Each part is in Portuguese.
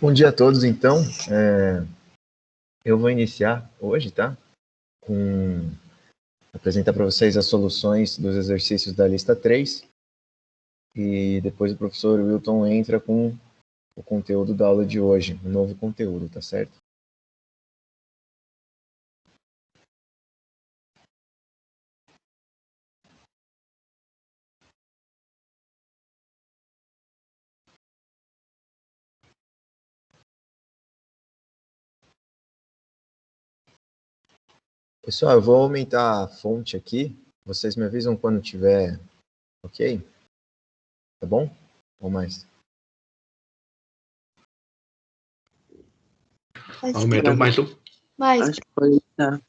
Bom dia a todos, então. Eu vou iniciar hoje, tá? Apresentar para vocês as soluções dos exercícios da lista 3. E depois o professor Wilton entra com o conteúdo da aula de hoje, um novo conteúdo, tá certo? Pessoal, eu vou aumentar a fonte aqui. Vocês me avisam quando tiver ok? Tá bom? Ou mais? Aumenta mais um. Acho que pode estar.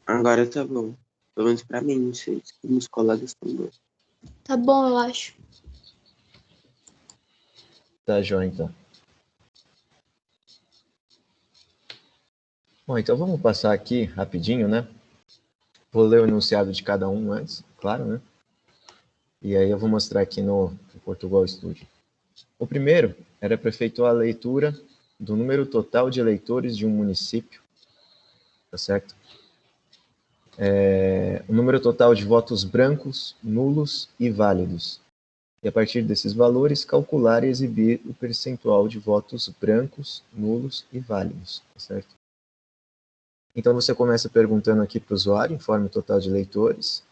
Agora tá bom. Pelo menos pra mim, não sei se meus colegas também. Tá bom, eu acho. Tá, joia, então. Bom, então vamos passar aqui rapidinho, né? Vou ler o enunciado de cada um antes, claro, né? E aí eu vou mostrar aqui no Portugal Studio. O primeiro era para efetuar a leitura do número total de eleitores de um município, tá certo? O número total de votos brancos, nulos e válidos. E a partir desses valores, calcular e exibir o percentual de votos brancos, nulos e válidos, tá certo? Então você começa perguntando aqui para o usuário, informe o total de eleitores,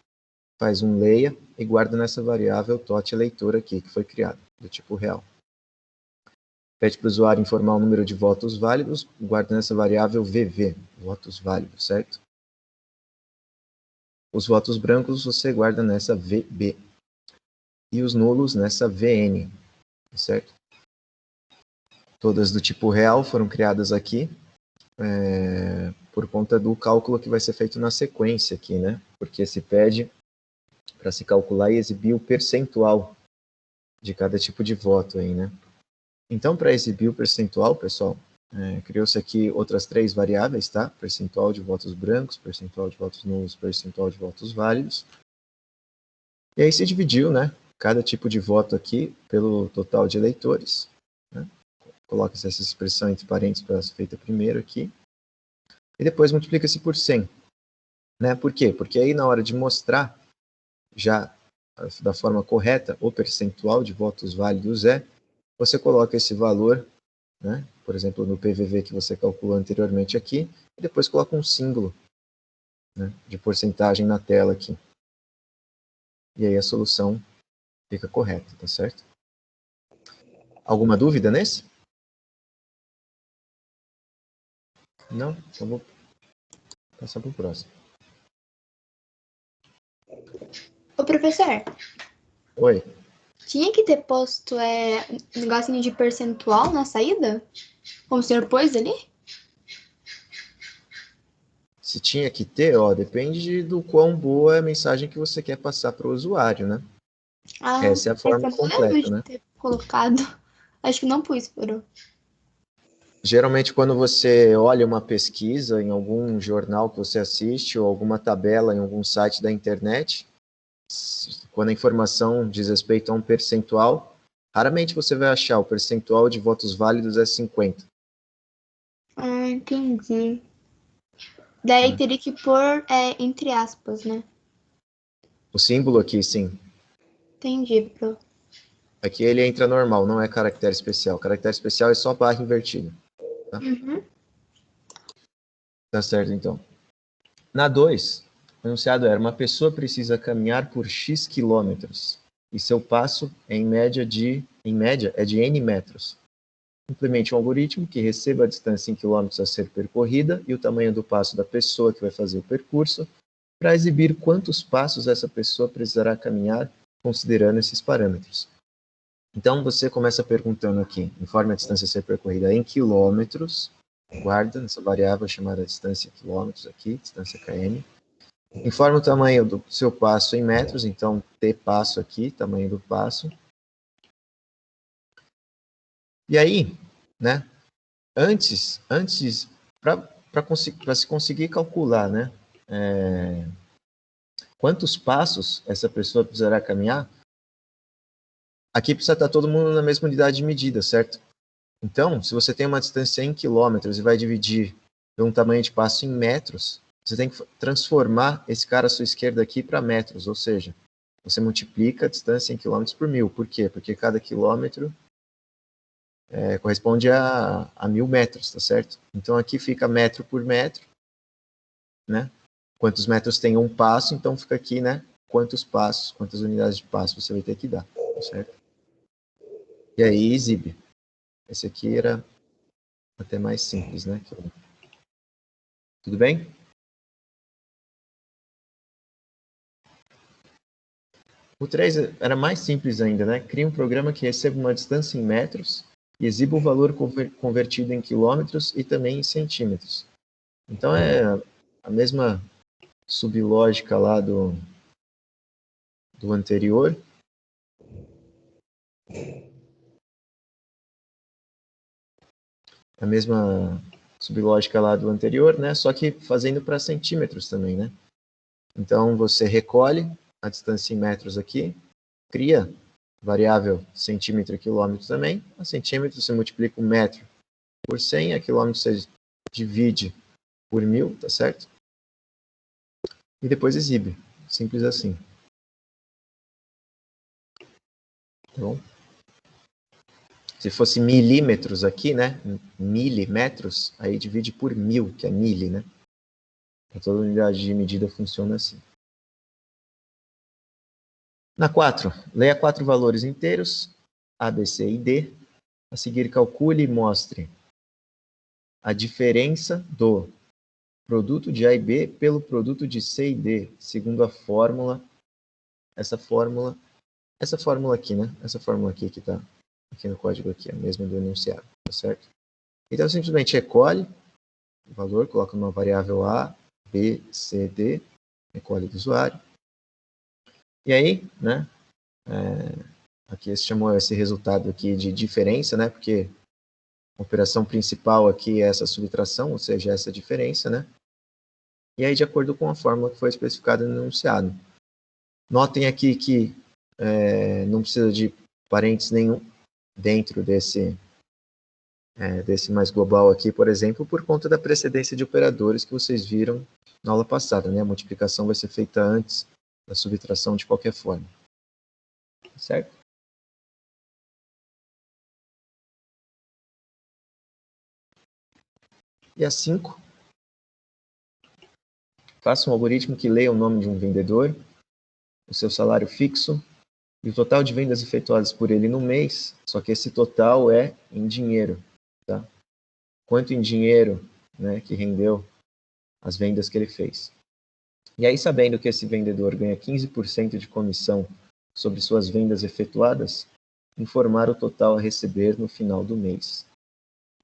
faz um leia e guarda nessa variável tot eleitor aqui, que foi criada, do tipo real. Pede para o usuário informar o número de votos válidos, guarda nessa variável VV, votos válidos, certo? Os votos brancos você guarda nessa VB. E os nulos nessa VN, certo? Todas do tipo real foram criadas aqui, por conta do cálculo que vai ser feito na sequência aqui, né? Porque se pede para se calcular e exibir o percentual de cada tipo de voto aí, né? Então, para exibir o percentual, pessoal, criou-se aqui outras 3 variáveis, tá? Percentual de votos brancos, percentual de votos nulos, percentual de votos válidos. E aí se dividiu, né? Cada tipo de voto aqui pelo total de eleitores, né? Coloca-se essa expressão entre parênteses para ser feita primeiro aqui. E depois multiplica-se por 100. Né? Por quê? Porque aí na hora de mostrar, já da forma correta, o percentual de votos válidos você coloca esse valor, né? Por exemplo, no PVV que você calculou anteriormente aqui, e depois coloca um símbolo, né, de porcentagem na tela aqui. E aí a solução fica correta, tá certo? Alguma dúvida nesse? Não? Então vou passar para o próximo. Ô, professor, Oi. tinha que ter posto um negocinho de percentual na saída? Como o senhor pôs ali? Se tinha que ter, depende do quão boa é a mensagem que você quer passar para o usuário, né? Essa é a forma eu não completa, lembro de né? ter colocado. Acho que não pus, Porô. Geralmente, quando você olha uma pesquisa em algum jornal que você assiste ou alguma tabela em algum site da internet, quando a informação diz respeito a um percentual, raramente você vai achar o percentual de votos válidos é 50. Ah, entendi. Daí teria que pôr entre aspas, né? O símbolo aqui, sim. Entendi, Pro. Aqui ele entra normal, não é caractere especial. Caractere especial é só barra invertida. Tá? Uhum. Tá certo, então. Na 2, o enunciado era: uma pessoa precisa caminhar por X quilômetros e seu passo em média é de N metros. Implemente um algoritmo que receba a distância em quilômetros a ser percorrida e o tamanho do passo da pessoa que vai fazer o percurso para exibir quantos passos essa pessoa precisará caminhar considerando esses parâmetros. Então, você começa perguntando aqui, informe a distância a ser percorrida em quilômetros, guarda essa variável chamada distância quilômetros aqui, distância km. Informe o tamanho do seu passo em metros, então T passo aqui, tamanho do passo. E aí, né, antes para se conseguir calcular, né, quantos passos essa pessoa precisará caminhar, aqui precisa estar todo mundo na mesma unidade de medida, certo? Então, se você tem uma distância em quilômetros e vai dividir por um tamanho de passo em metros, você tem que transformar esse cara à sua esquerda aqui para metros, ou seja, você multiplica a distância em quilômetros por 1000. Por quê? Porque cada quilômetro corresponde a 1000 metros, tá certo? Então aqui fica metro por metro, né? Quantos metros tem um passo, então fica aqui, né? Quantos passos, quantas unidades de passo você vai ter que dar, tá certo? E aí exibe. Esse aqui era até mais simples, né? Tudo bem? O 3 era mais simples ainda, né? Cria um programa que receba uma distância em metros e exiba o valor convertido em quilômetros e também em centímetros. Então é a mesma sublógica lá do anterior. A mesma sublógica lá do anterior, né? Só que fazendo para centímetros também, né? Então você recolhe a distância em metros aqui, cria variável centímetro e quilômetro também. A centímetro você multiplica o metro por 100, a quilômetro você divide por 1000, tá certo? E depois exibe. Simples assim. Tá bom? Se fosse milímetros aqui, né? Milimetros, aí divide por 1000, que é mili, né? Para toda unidade de medida funciona assim. Na 4, leia 4 valores inteiros, A, B, C e D. A seguir, calcule e mostre a diferença do produto de A e B pelo produto de C e D, segundo a fórmula, essa fórmula aqui, né? Essa fórmula aqui que está aqui no código aqui, a mesma do enunciado, tá certo? Então, simplesmente recolhe o valor, coloca numa variável A, B, C, D, recolhe do usuário. E aí, né? Aqui se chamou esse resultado aqui de diferença, né? Porque a operação principal aqui é essa subtração, ou seja, essa diferença, né? E aí, de acordo com a fórmula que foi especificada no enunciado. Notem aqui que não precisa de parênteses nenhum dentro desse mais global aqui, por exemplo, por conta da precedência de operadores que vocês viram na aula passada, né? A multiplicação vai ser feita antes da subtração de qualquer forma. Certo? E a 5. Faça um algoritmo que leia o nome de um vendedor, o seu salário fixo e o total de vendas efetuadas por ele no mês, só que esse total é em dinheiro. Tá? Quanto em dinheiro, né, que rendeu as vendas que ele fez. E aí, sabendo que esse vendedor ganha 15% de comissão sobre suas vendas efetuadas, informar o total a receber no final do mês.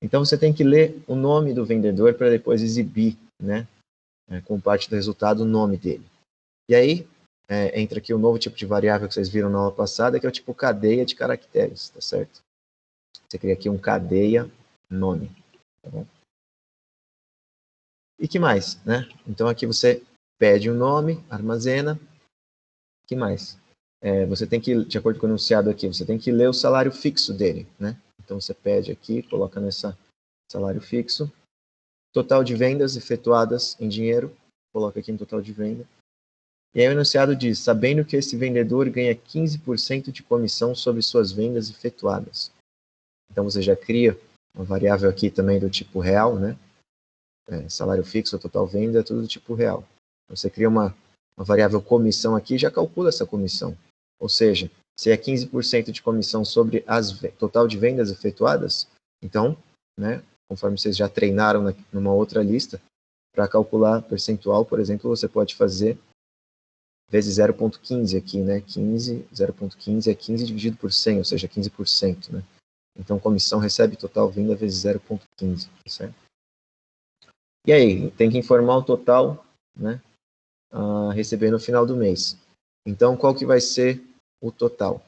Então, você tem que ler o nome do vendedor para depois exibir, né, com parte do resultado, o nome dele. E aí, entra aqui o novo tipo de variável que vocês viram na aula passada, que é o tipo cadeia de caracteres, tá certo? Você cria aqui um cadeia nome, tá bom? E que mais, né? Então, aqui você pede o nome, armazena. Que mais? Você tem que, de acordo com o enunciado aqui, você tem que ler o salário fixo dele, né? Então você pede aqui, coloca nessa salário fixo. Total de vendas efetuadas em dinheiro, coloca aqui no total de venda. E aí o enunciado diz, sabendo que esse vendedor ganha 15% de comissão sobre suas vendas efetuadas. Então você já cria uma variável aqui também do tipo real, né? Salário fixo, total venda, tudo do tipo real. Você cria uma variável comissão aqui e já calcula essa comissão. Ou seja, se é 15% de comissão sobre total de vendas efetuadas, então, né, conforme vocês já treinaram numa outra lista, para calcular percentual, por exemplo, você pode fazer vezes 0,15 aqui, né? 0,15 é 15 dividido por 100, ou seja, 15%, né? Então, comissão recebe total venda vezes 0,15, certo? E aí, tem que informar o total, né, a receber no final do mês. Então, qual que vai ser o total?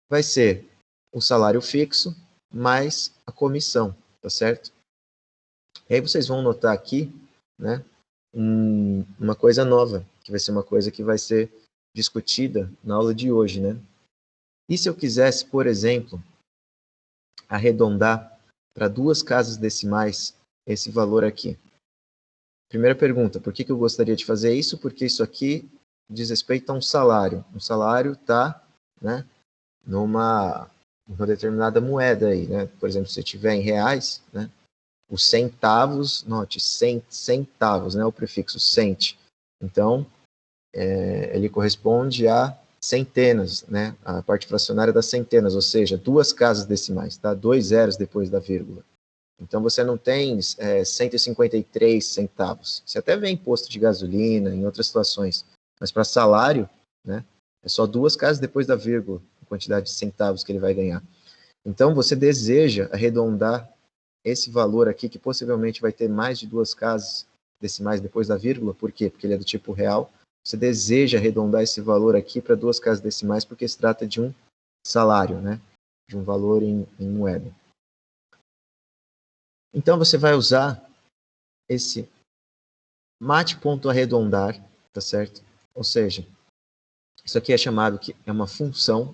Vai ser o salário fixo mais a comissão, tá certo? E aí vocês vão notar aqui, né, uma coisa nova, que vai ser uma coisa que vai ser discutida na aula de hoje, né? E se eu quisesse, por exemplo, arredondar para 2 casas decimais esse valor aqui? Primeira pergunta, por que eu gostaria de fazer isso? Porque isso aqui diz respeito a um salário. Um salário está, né, numa determinada moeda aí, né? Por exemplo, se tiver em reais, né, os centavos, note, centavos, né, o prefixo cent. Então, ele corresponde a centenas, né, a parte fracionária das centenas, ou seja, 2 casas decimais, tá? 2 zeros depois da vírgula. Então, você não tem 153 centavos. Você até vê imposto de gasolina, em outras situações. Mas para salário, né, é só 2 casas depois da vírgula, a quantidade de centavos que ele vai ganhar. Então, você deseja arredondar esse valor aqui, que possivelmente vai ter mais de 2 casas decimais depois da vírgula. Por quê? Porque ele é do tipo real. Você deseja arredondar esse valor aqui para 2 casas decimais, porque se trata de um salário, né, de um valor em moeda. Então, você vai usar esse mate.arredondar, tá certo? Ou seja, isso aqui é chamado que é uma função,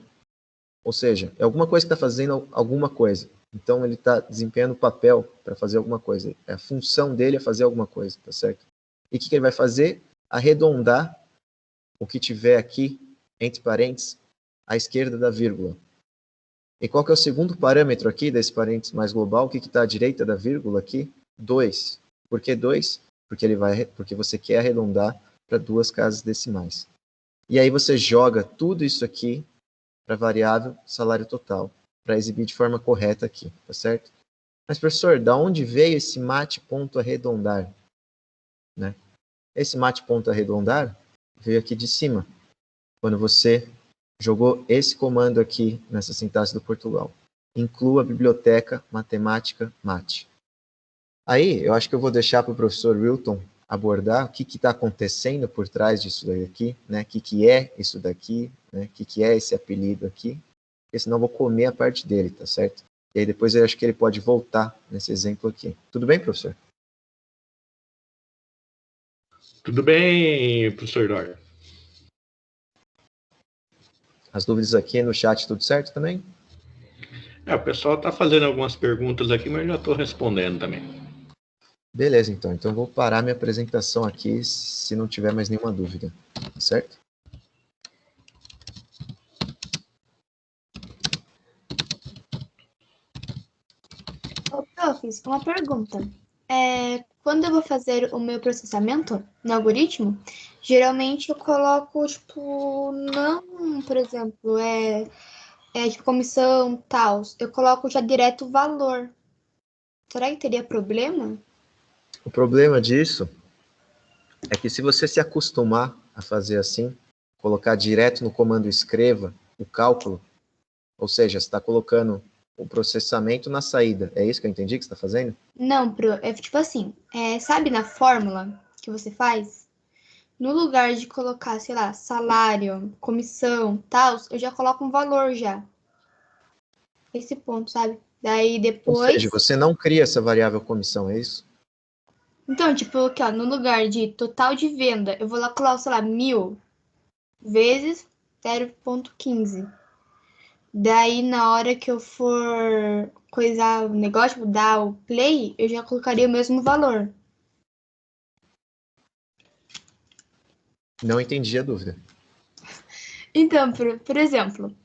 ou seja, é alguma coisa que está fazendo alguma coisa. Então, ele está desempenhando papel para fazer alguma coisa. A função dele é fazer alguma coisa, tá certo? E o que ele vai fazer? Arredondar o que tiver aqui, entre parênteses, à esquerda da vírgula. E qual que é o segundo parâmetro aqui, desse parênteses mais global? O que está à direita da vírgula aqui? 2. Por que 2? Porque você quer arredondar para 2 casas decimais. E aí você joga tudo isso aqui para a variável salário total, para exibir de forma correta aqui, tá certo? Mas, professor, da onde veio esse mate.arredondar? Né? Esse mate.arredondar veio aqui de cima, quando você jogou esse comando aqui nessa sintaxe do Portugal. Inclua a biblioteca matemática mate. Aí, eu acho que eu vou deixar para o professor Wilton abordar o que está acontecendo por trás disso daqui, né? O que é isso daqui, né? O que é esse apelido aqui, porque senão eu vou comer a parte dele, tá certo? E aí depois eu acho que ele pode voltar nesse exemplo aqui. Tudo bem, professor? Tudo bem, professor Dória. As dúvidas aqui no chat, tudo certo também? O pessoal está fazendo algumas perguntas aqui, mas eu já estou respondendo também. Beleza, então. Então eu vou parar minha apresentação aqui se não tiver mais nenhuma dúvida, certo? Ô, prof, uma pergunta. Quando eu vou fazer o meu processamento no algoritmo, geralmente eu coloco, tipo, não, por exemplo, tipo, comissão, tal. Eu coloco já direto o valor. Será que teria problema? O problema disso é que se você se acostumar a fazer assim, colocar direto no comando escreva o cálculo, ou seja, você está colocando o processamento na saída. É isso que eu entendi que você está fazendo? Não, é tipo assim, sabe na fórmula que você faz? No lugar de colocar, sei lá, salário, comissão, tal, eu já coloco um valor já. Esse ponto, sabe? Daí Ou depois. seja, você não cria essa variável comissão, é isso? Então, tipo, aqui, ó, no lugar de total de venda, eu vou lá colocar, sei lá, 1.000 vezes 0,15. Daí, na hora que eu for coisar o negócio, tipo, dar o play, eu já colocaria o mesmo valor. Não entendi a dúvida. Então, por exemplo,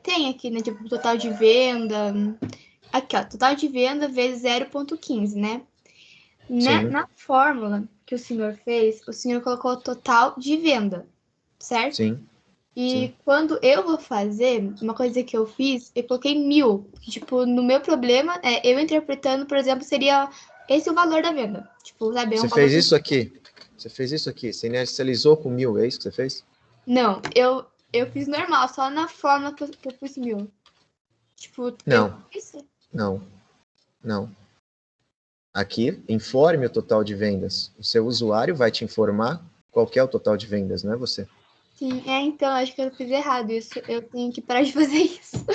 tem aqui, né, tipo, total de venda. Aqui, ó, total de venda vezes 0,15, né? Na fórmula que o senhor fez, o senhor colocou o total de venda, certo? Sim. E Sim. quando eu vou fazer, uma coisa que eu fiz, eu coloquei 1.000. Tipo, no meu problema, eu interpretando, por exemplo, seria esse o valor da venda. Tipo, sabe? Você fez isso aqui. Você fez isso aqui. Você inicializou com 1.000, é isso que você fez? Não, eu fiz normal, só na forma que eu pus 1.000. Tipo, Não. Não. Não. Aqui, informe o total de vendas. O seu usuário vai te informar qual que é o total de vendas, não é você? Sim, então, acho que eu fiz errado isso. Eu tenho que parar de fazer isso.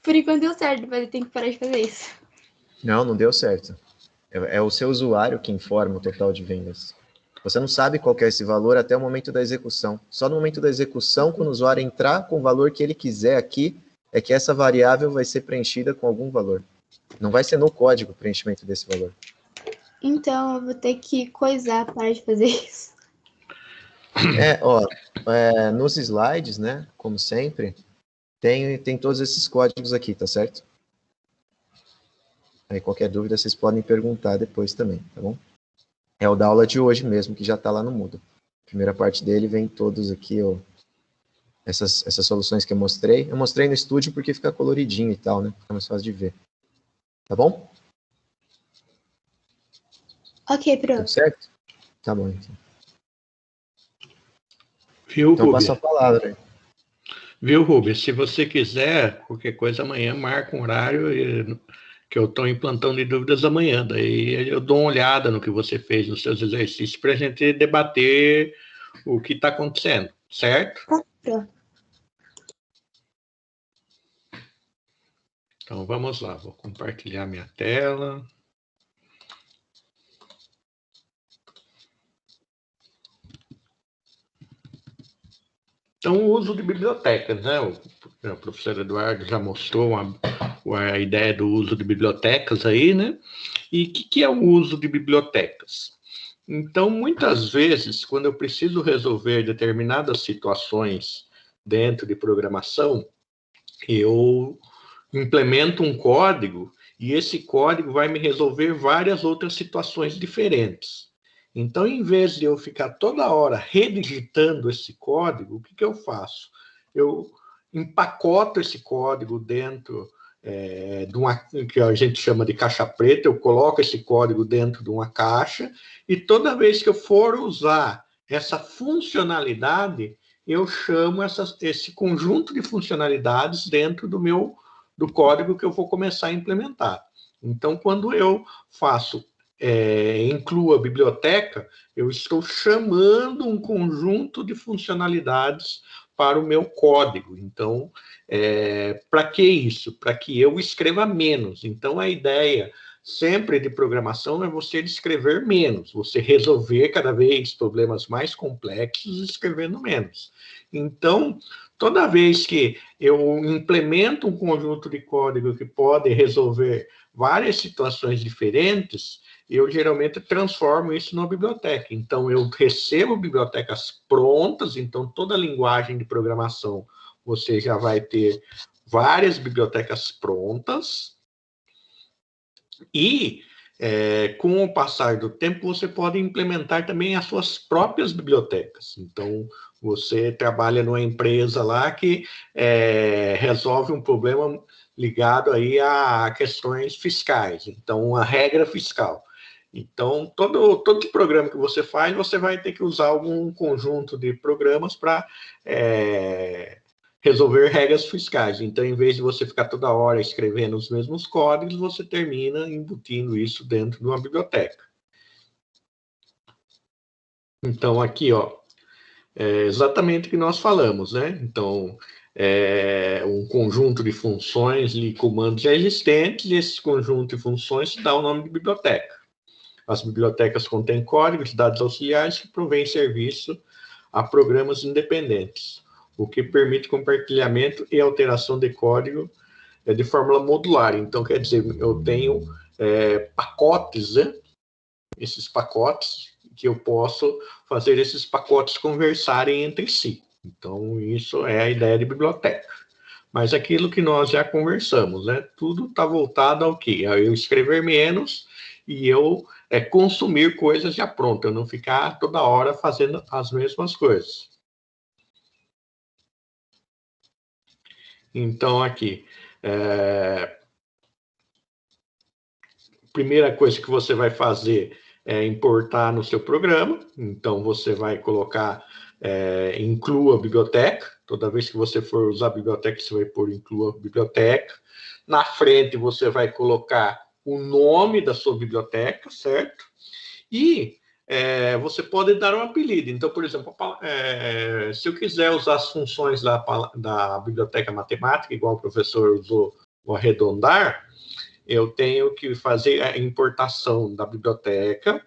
Por enquanto deu certo, mas eu tenho que parar de fazer isso. Não, não deu certo. É o seu usuário que informa o total de vendas. Você não sabe qual que é esse valor até o momento da execução. Só no momento da execução, quando o usuário entrar com o valor que ele quiser aqui, é que essa variável vai ser preenchida com algum valor. Não vai ser no código o preenchimento desse valor. Então, eu vou ter que coisar para de fazer isso. Nos slides, né, como sempre, tem todos esses códigos aqui, tá certo? Aí qualquer dúvida vocês podem perguntar depois também, tá bom? É o da aula de hoje mesmo, que já está lá no Moodle. A primeira parte dele vem todos aqui, ó, essas soluções que eu mostrei. Eu mostrei no estúdio porque fica coloridinho e tal, né? Fica mais fácil de ver. Tá bom? Ok, Tudo prof. certo? Tá bom, então. Viu, Então, Rubens? passo a palavra aí. Viu, Rubens? Se você quiser, qualquer coisa amanhã, marca um horário que eu estou em plantão de dúvidas amanhã. Daí eu dou uma olhada no que você fez nos seus exercícios para a gente debater o que está acontecendo, certo? Tá, prof. Então, vamos lá. Vou compartilhar minha tela. Então, o uso de bibliotecas, né? O professor Eduardo já mostrou a ideia do uso de bibliotecas aí, né? E o que é o uso de bibliotecas? Então, muitas vezes, quando eu preciso resolver determinadas situações dentro de programação, eu implemento um código e esse código vai me resolver várias outras situações diferentes. Então, em vez de eu ficar toda hora redigitando esse código, o que eu faço? Eu empacoto esse código dentro de uma que a gente chama de caixa preta, eu coloco esse código dentro de uma caixa e toda vez que eu for usar essa funcionalidade, eu chamo esse conjunto de funcionalidades dentro do código que eu vou começar a implementar. Então, quando eu faço incluo a biblioteca, eu estou chamando um conjunto de funcionalidades para o meu código. Então, para que isso? Para que eu escreva menos. Então, a ideia sempre de programação é você escrever menos, você resolver cada vez problemas mais complexos escrevendo menos. Então, toda vez que eu implemento um conjunto de código que pode resolver várias situações diferentes, eu geralmente transformo isso numa biblioteca. Então, eu recebo bibliotecas prontas, então toda linguagem de programação você já vai ter várias bibliotecas prontas, e com o passar do tempo você pode implementar também as suas próprias bibliotecas. Então, você trabalha numa empresa lá que resolve um problema ligado aí a questões fiscais, então, uma regra fiscal. Então, todo programa que você faz, você vai ter que usar algum conjunto de programas para resolver regras fiscais. Então, em vez de você ficar toda hora escrevendo os mesmos códigos, você termina embutindo isso dentro de uma biblioteca. Então, aqui, ó, exatamente o que nós falamos, né? Então, um conjunto de funções e comandos já existentes, e esse conjunto de funções dá o nome de biblioteca. As bibliotecas contêm códigos, dados auxiliares que provêm serviço a programas independentes, o que permite compartilhamento e alteração de código de forma modular. Então, quer dizer, eu tenho pacotes, né? Esses pacotes que eu posso fazer esses pacotes conversarem entre si. Então, isso é a ideia de biblioteca. Mas aquilo que nós já conversamos, né? Tudo está voltado ao quê? A eu escrever menos e eu consumir coisas já prontas, eu não ficar toda hora fazendo as mesmas coisas. Então, aqui, primeira coisa que você vai fazer é importar no seu programa. Então, você vai colocar, inclua biblioteca. Toda vez que você for usar a biblioteca, você vai pôr inclua biblioteca. Na frente, você vai colocar o nome da sua biblioteca, certo? E você pode dar um apelido. Então, por exemplo, se eu quiser usar as funções da biblioteca matemática, igual o professor usou o arredondar, eu tenho que fazer a importação da biblioteca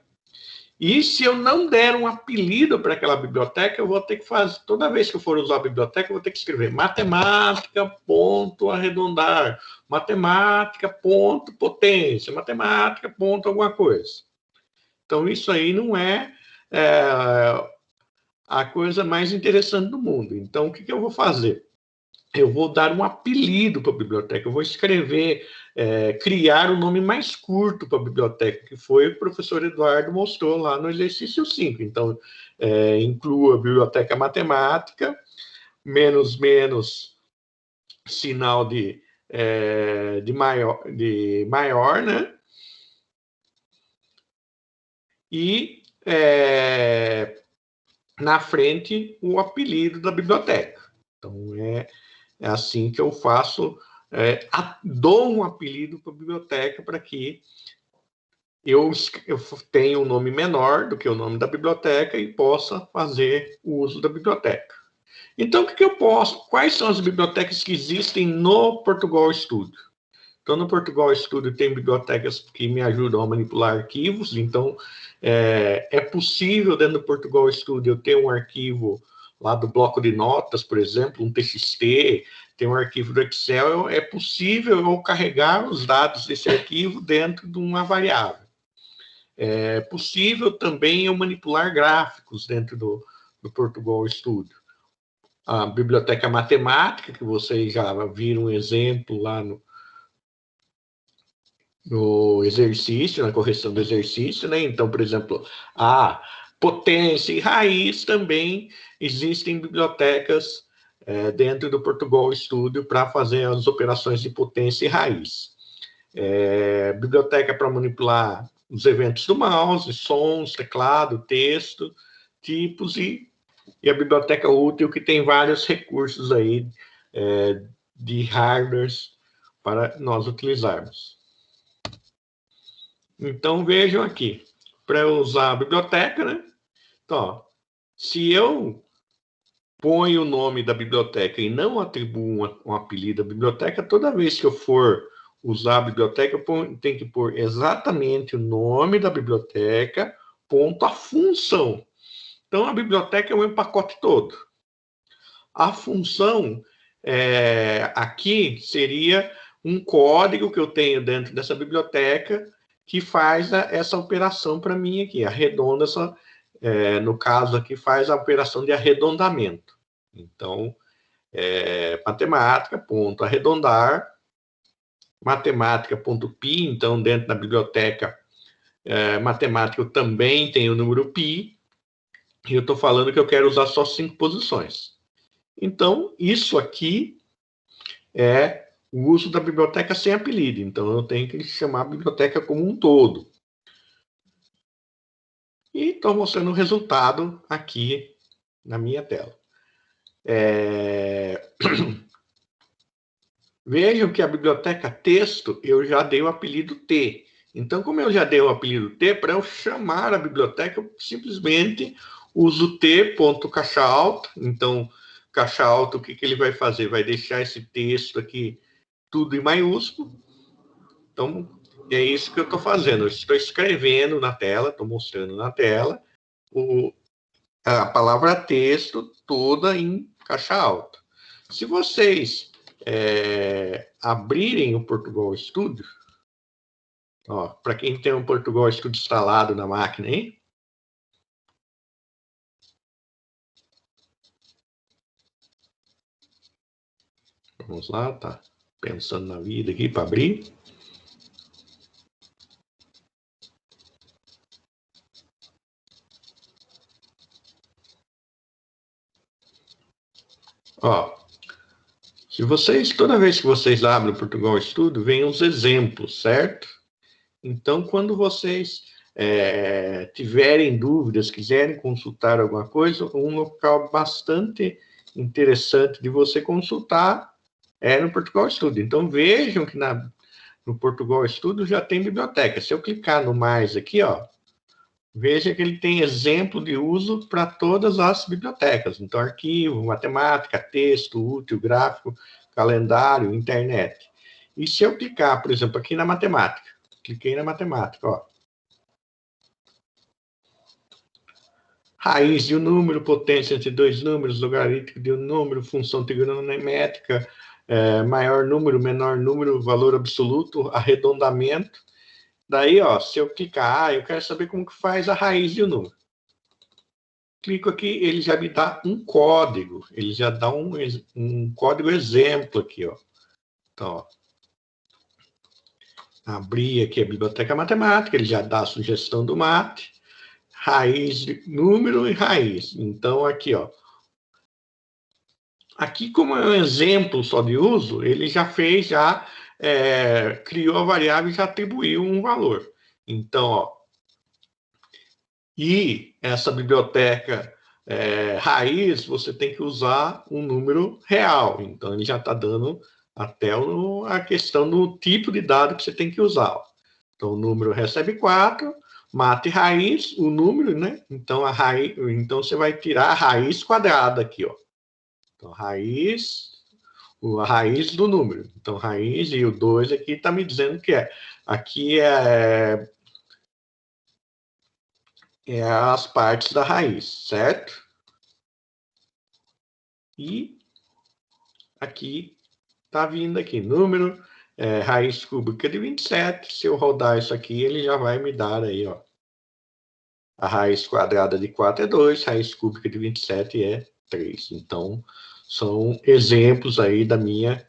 E se eu não der um apelido para aquela biblioteca, eu vou ter que fazer, toda vez que eu for usar a biblioteca, eu vou ter que escrever matemática, ponto, arredondar, matemática, ponto, potência, matemática, ponto, alguma coisa. Então, isso aí não é, a coisa mais interessante do mundo. Então, o que eu vou fazer? Eu vou dar um apelido para a biblioteca, eu vou escrever, criar o nome mais curto para a biblioteca, que foi o que o professor Eduardo mostrou lá no exercício 5. Então, inclua a biblioteca matemática, menos, sinal de maior, né? E na frente o apelido da biblioteca. Então, é assim que eu faço, dou um apelido para a biblioteca para que eu tenha um nome menor do que o nome da biblioteca e possa fazer o uso da biblioteca. Então, o que eu posso? Quais são as bibliotecas que existem no Portugal Studio? Então, no Portugal Studio tem bibliotecas que me ajudam a manipular arquivos. Então, é possível, dentro do Portugal Studio, eu ter um arquivo lá do bloco de notas, por exemplo, um TXT, tem um arquivo do Excel, é possível eu carregar os dados desse arquivo dentro de uma variável. É possível também eu manipular gráficos dentro do Portugal Studio. A biblioteca matemática, que vocês já viram um exemplo lá no exercício, na correção do exercício, né? Então, por exemplo, a potência e raiz também existem bibliotecas dentro do Portugal Studio para fazer as operações de potência e raiz. Biblioteca para manipular os eventos do mouse, sons, teclado, texto, tipos e a biblioteca útil que tem vários recursos aí de hardwares para nós utilizarmos. Então, vejam aqui, para eu usar a biblioteca, né? Então, ó, se eu ponho o nome da biblioteca e não atribuo um apelido à biblioteca, toda vez que eu for usar a biblioteca, eu tenho que pôr exatamente o nome da biblioteca, ponto, a função. Então, a biblioteca é um pacote todo. A função aqui seria um código que eu tenho dentro dessa biblioteca que faz essa operação para mim aqui, arredonda essa, no caso aqui, faz a operação de arredondamento. Então, matemática, ponto, arredondar, matemática.pi, então, dentro da biblioteca matemática eu também tenho o número pi, e eu estou falando que eu quero usar só 5 posições. Então, isso aqui é o uso da biblioteca sem apelido. Então, eu tenho que chamar a biblioteca como um todo. E estou mostrando o resultado aqui na minha tela. Vejam que a biblioteca texto, eu já dei o apelido T. Então, como eu já dei o apelido T, para eu chamar a biblioteca, eu simplesmente uso T.caixa alta. Então, caixa alta, o que ele vai fazer? Vai deixar esse texto aqui tudo em maiúsculo. Então, é isso que eu estou fazendo. Eu estou escrevendo na tela, estou mostrando na tela a palavra texto toda em caixa alta. Se vocês abrirem o Portugal Studio, para quem tem um Portugal Studio instalado na máquina aí, vamos lá, tá pensando na vida aqui para abrir. Se vocês, toda vez que vocês abrem o Portugal Studio, vem os exemplos, certo? Então, quando vocês tiverem dúvidas, quiserem consultar alguma coisa, um local bastante interessante de você consultar é no Portugal Studio. Então, vejam que no Portugal Studio já tem biblioteca. Se eu clicar no mais aqui, veja que ele tem exemplo de uso para todas as bibliotecas. Então, arquivo, matemática, texto, útil, gráfico, calendário, internet. E se eu clicar, por exemplo, aqui na matemática, cliquei na matemática, raiz de um número, potência entre dois números, logaritmo de um número, função trigonométrica, maior número, menor número, valor absoluto, arredondamento. Daí, ó, se eu clicar, eu quero saber como que faz a raiz de um número. Clico aqui, ele já me dá um código, ele já dá um código exemplo aqui, ó. Então, ó, abri aqui a biblioteca matemática, ele já dá a sugestão do mate, raiz de número e raiz. Então, aqui, ó. Aqui, como é um exemplo só de uso, ele já fez, criou a variável e já atribuiu um valor. Então, ó, e essa biblioteca raiz, você tem que usar um número real. Então, ele já está dando até a questão do tipo de dado que você tem que usar. Ó. Então, o número recebe 4, mate raiz, o número, né? Então, então você vai tirar a raiz quadrada aqui, ó. Então, a raiz do número. Então, raiz e o 2 aqui está me dizendo que é. Aqui é as partes da raiz, certo? E aqui está vindo aqui, número, raiz cúbica de 27. Se eu rodar isso aqui, ele já vai me dar aí, ó. A raiz quadrada de 4 é 2, raiz cúbica de 27 é 3. Então, são exemplos aí da minha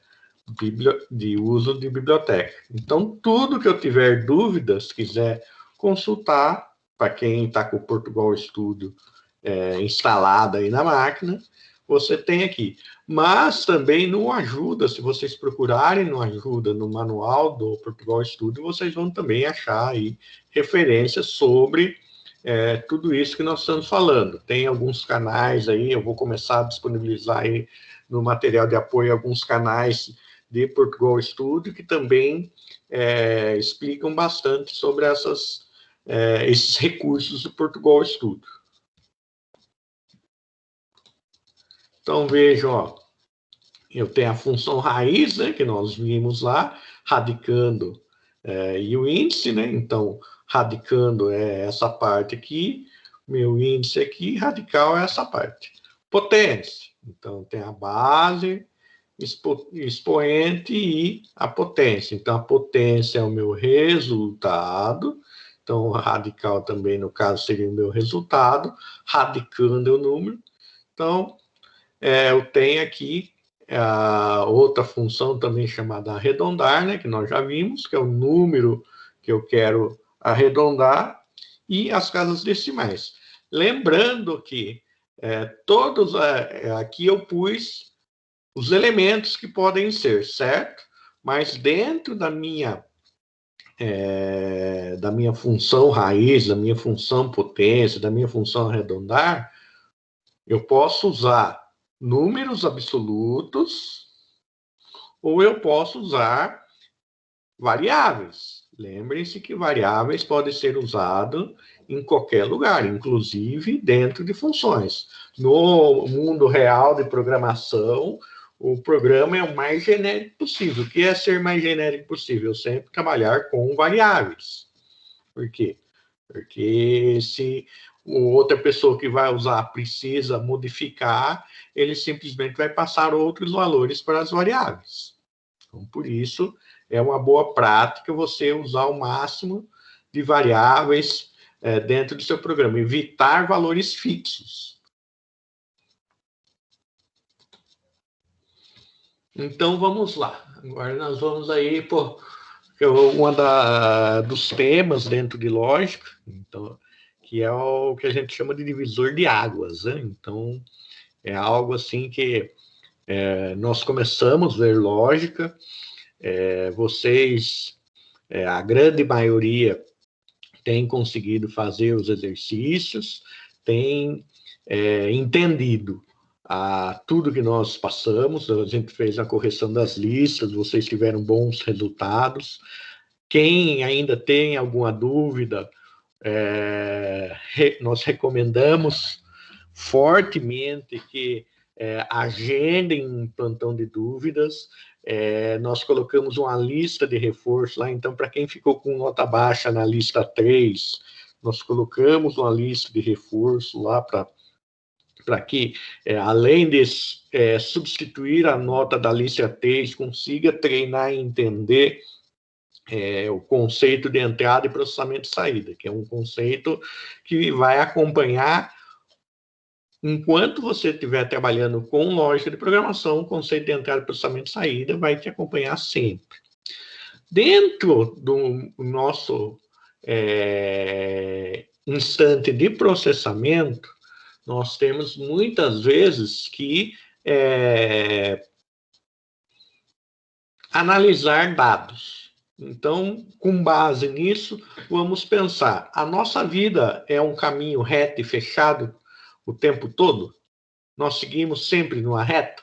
de uso de biblioteca. Então, tudo que eu tiver dúvidas, quiser consultar, para quem está com o Portugal Studio instalado aí na máquina, você tem aqui. Mas também no Ajuda, se vocês procurarem no Ajuda, no manual do Portugal Studio, vocês vão também achar aí referências sobre tudo isso que nós estamos falando. Tem alguns canais aí, eu vou começar a disponibilizar aí no material de apoio alguns canais de Portugal Studio que também explicam bastante sobre esses recursos do Portugal Studio. Então, vejam, ó, eu tenho a função raiz, né, que nós vimos lá, radicando e o índice, né? Então, radicando é essa parte aqui, meu índice aqui, radical é essa parte. Potência, então tem a base, expoente e a potência. Então, a potência é o meu resultado, então radical também, no caso, seria o meu resultado, radicando é o número. Então, eu tenho aqui a outra função também chamada arredondar, né, que nós já vimos, que é o número que eu quero arredondar, e as casas decimais. Lembrando que todos aqui eu pus os elementos que podem ser, certo? Mas dentro da minha função raiz, da minha função potência, da minha função arredondar, eu posso usar números absolutos ou eu posso usar variáveis. Lembrem-se que variáveis podem ser usadas em qualquer lugar, inclusive dentro de funções. No mundo real de programação, o programa é o mais genérico possível. O que é ser mais genérico possível? Sempre trabalhar com variáveis. Por quê? Porque se outra pessoa que vai usar precisa modificar, ele simplesmente vai passar outros valores para as variáveis. Então, por isso, é uma boa prática você usar o máximo de variáveis dentro do seu programa, evitar valores fixos. Então, vamos lá. Agora nós vamos aí por dos temas dentro de lógica, então, que é o que a gente chama de divisor de águas, né? Então, é algo assim que nós começamos a ver lógica, vocês, a grande maioria, tem conseguido fazer os exercícios, tem entendido tudo que nós passamos, a gente fez a correção das listas, vocês tiveram bons resultados. Quem ainda tem alguma dúvida, nós recomendamos fortemente que agendem um plantão de dúvidas. Nós colocamos uma lista de reforço lá, então, para quem ficou com nota baixa na lista 3, nós colocamos uma lista de reforço lá para que, além de substituir a nota da LICEA-3, consiga treinar e entender o conceito de entrada e processamento de saída, que é um conceito que vai acompanhar, enquanto você estiver trabalhando com lógica de programação, o conceito de entrada e processamento de saída vai te acompanhar sempre. Dentro do nosso instante de processamento, nós temos muitas vezes que analisar dados. Então, com base nisso, vamos pensar, a nossa vida é um caminho reto e fechado o tempo todo? Nós seguimos sempre numa reta?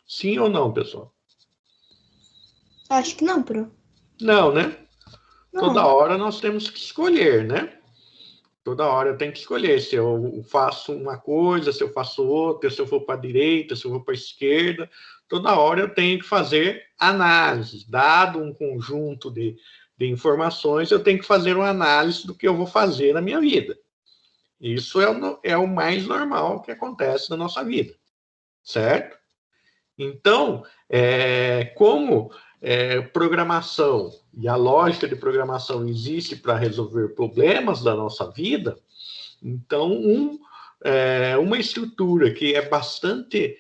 Sim ou não, pessoal? Acho que não, Pro. Não, né? Não. Toda hora nós temos que escolher, né? Toda hora eu tenho que escolher se eu faço uma coisa, se eu faço outra, se eu vou para a direita, se eu vou para a esquerda. Toda hora eu tenho que fazer análises. Dado um conjunto de informações, eu tenho que fazer uma análise do que eu vou fazer na minha vida. Isso é o mais normal que acontece na nossa vida, certo? Então, como programação e a lógica de programação existe para resolver problemas da nossa vida, então uma estrutura que é bastante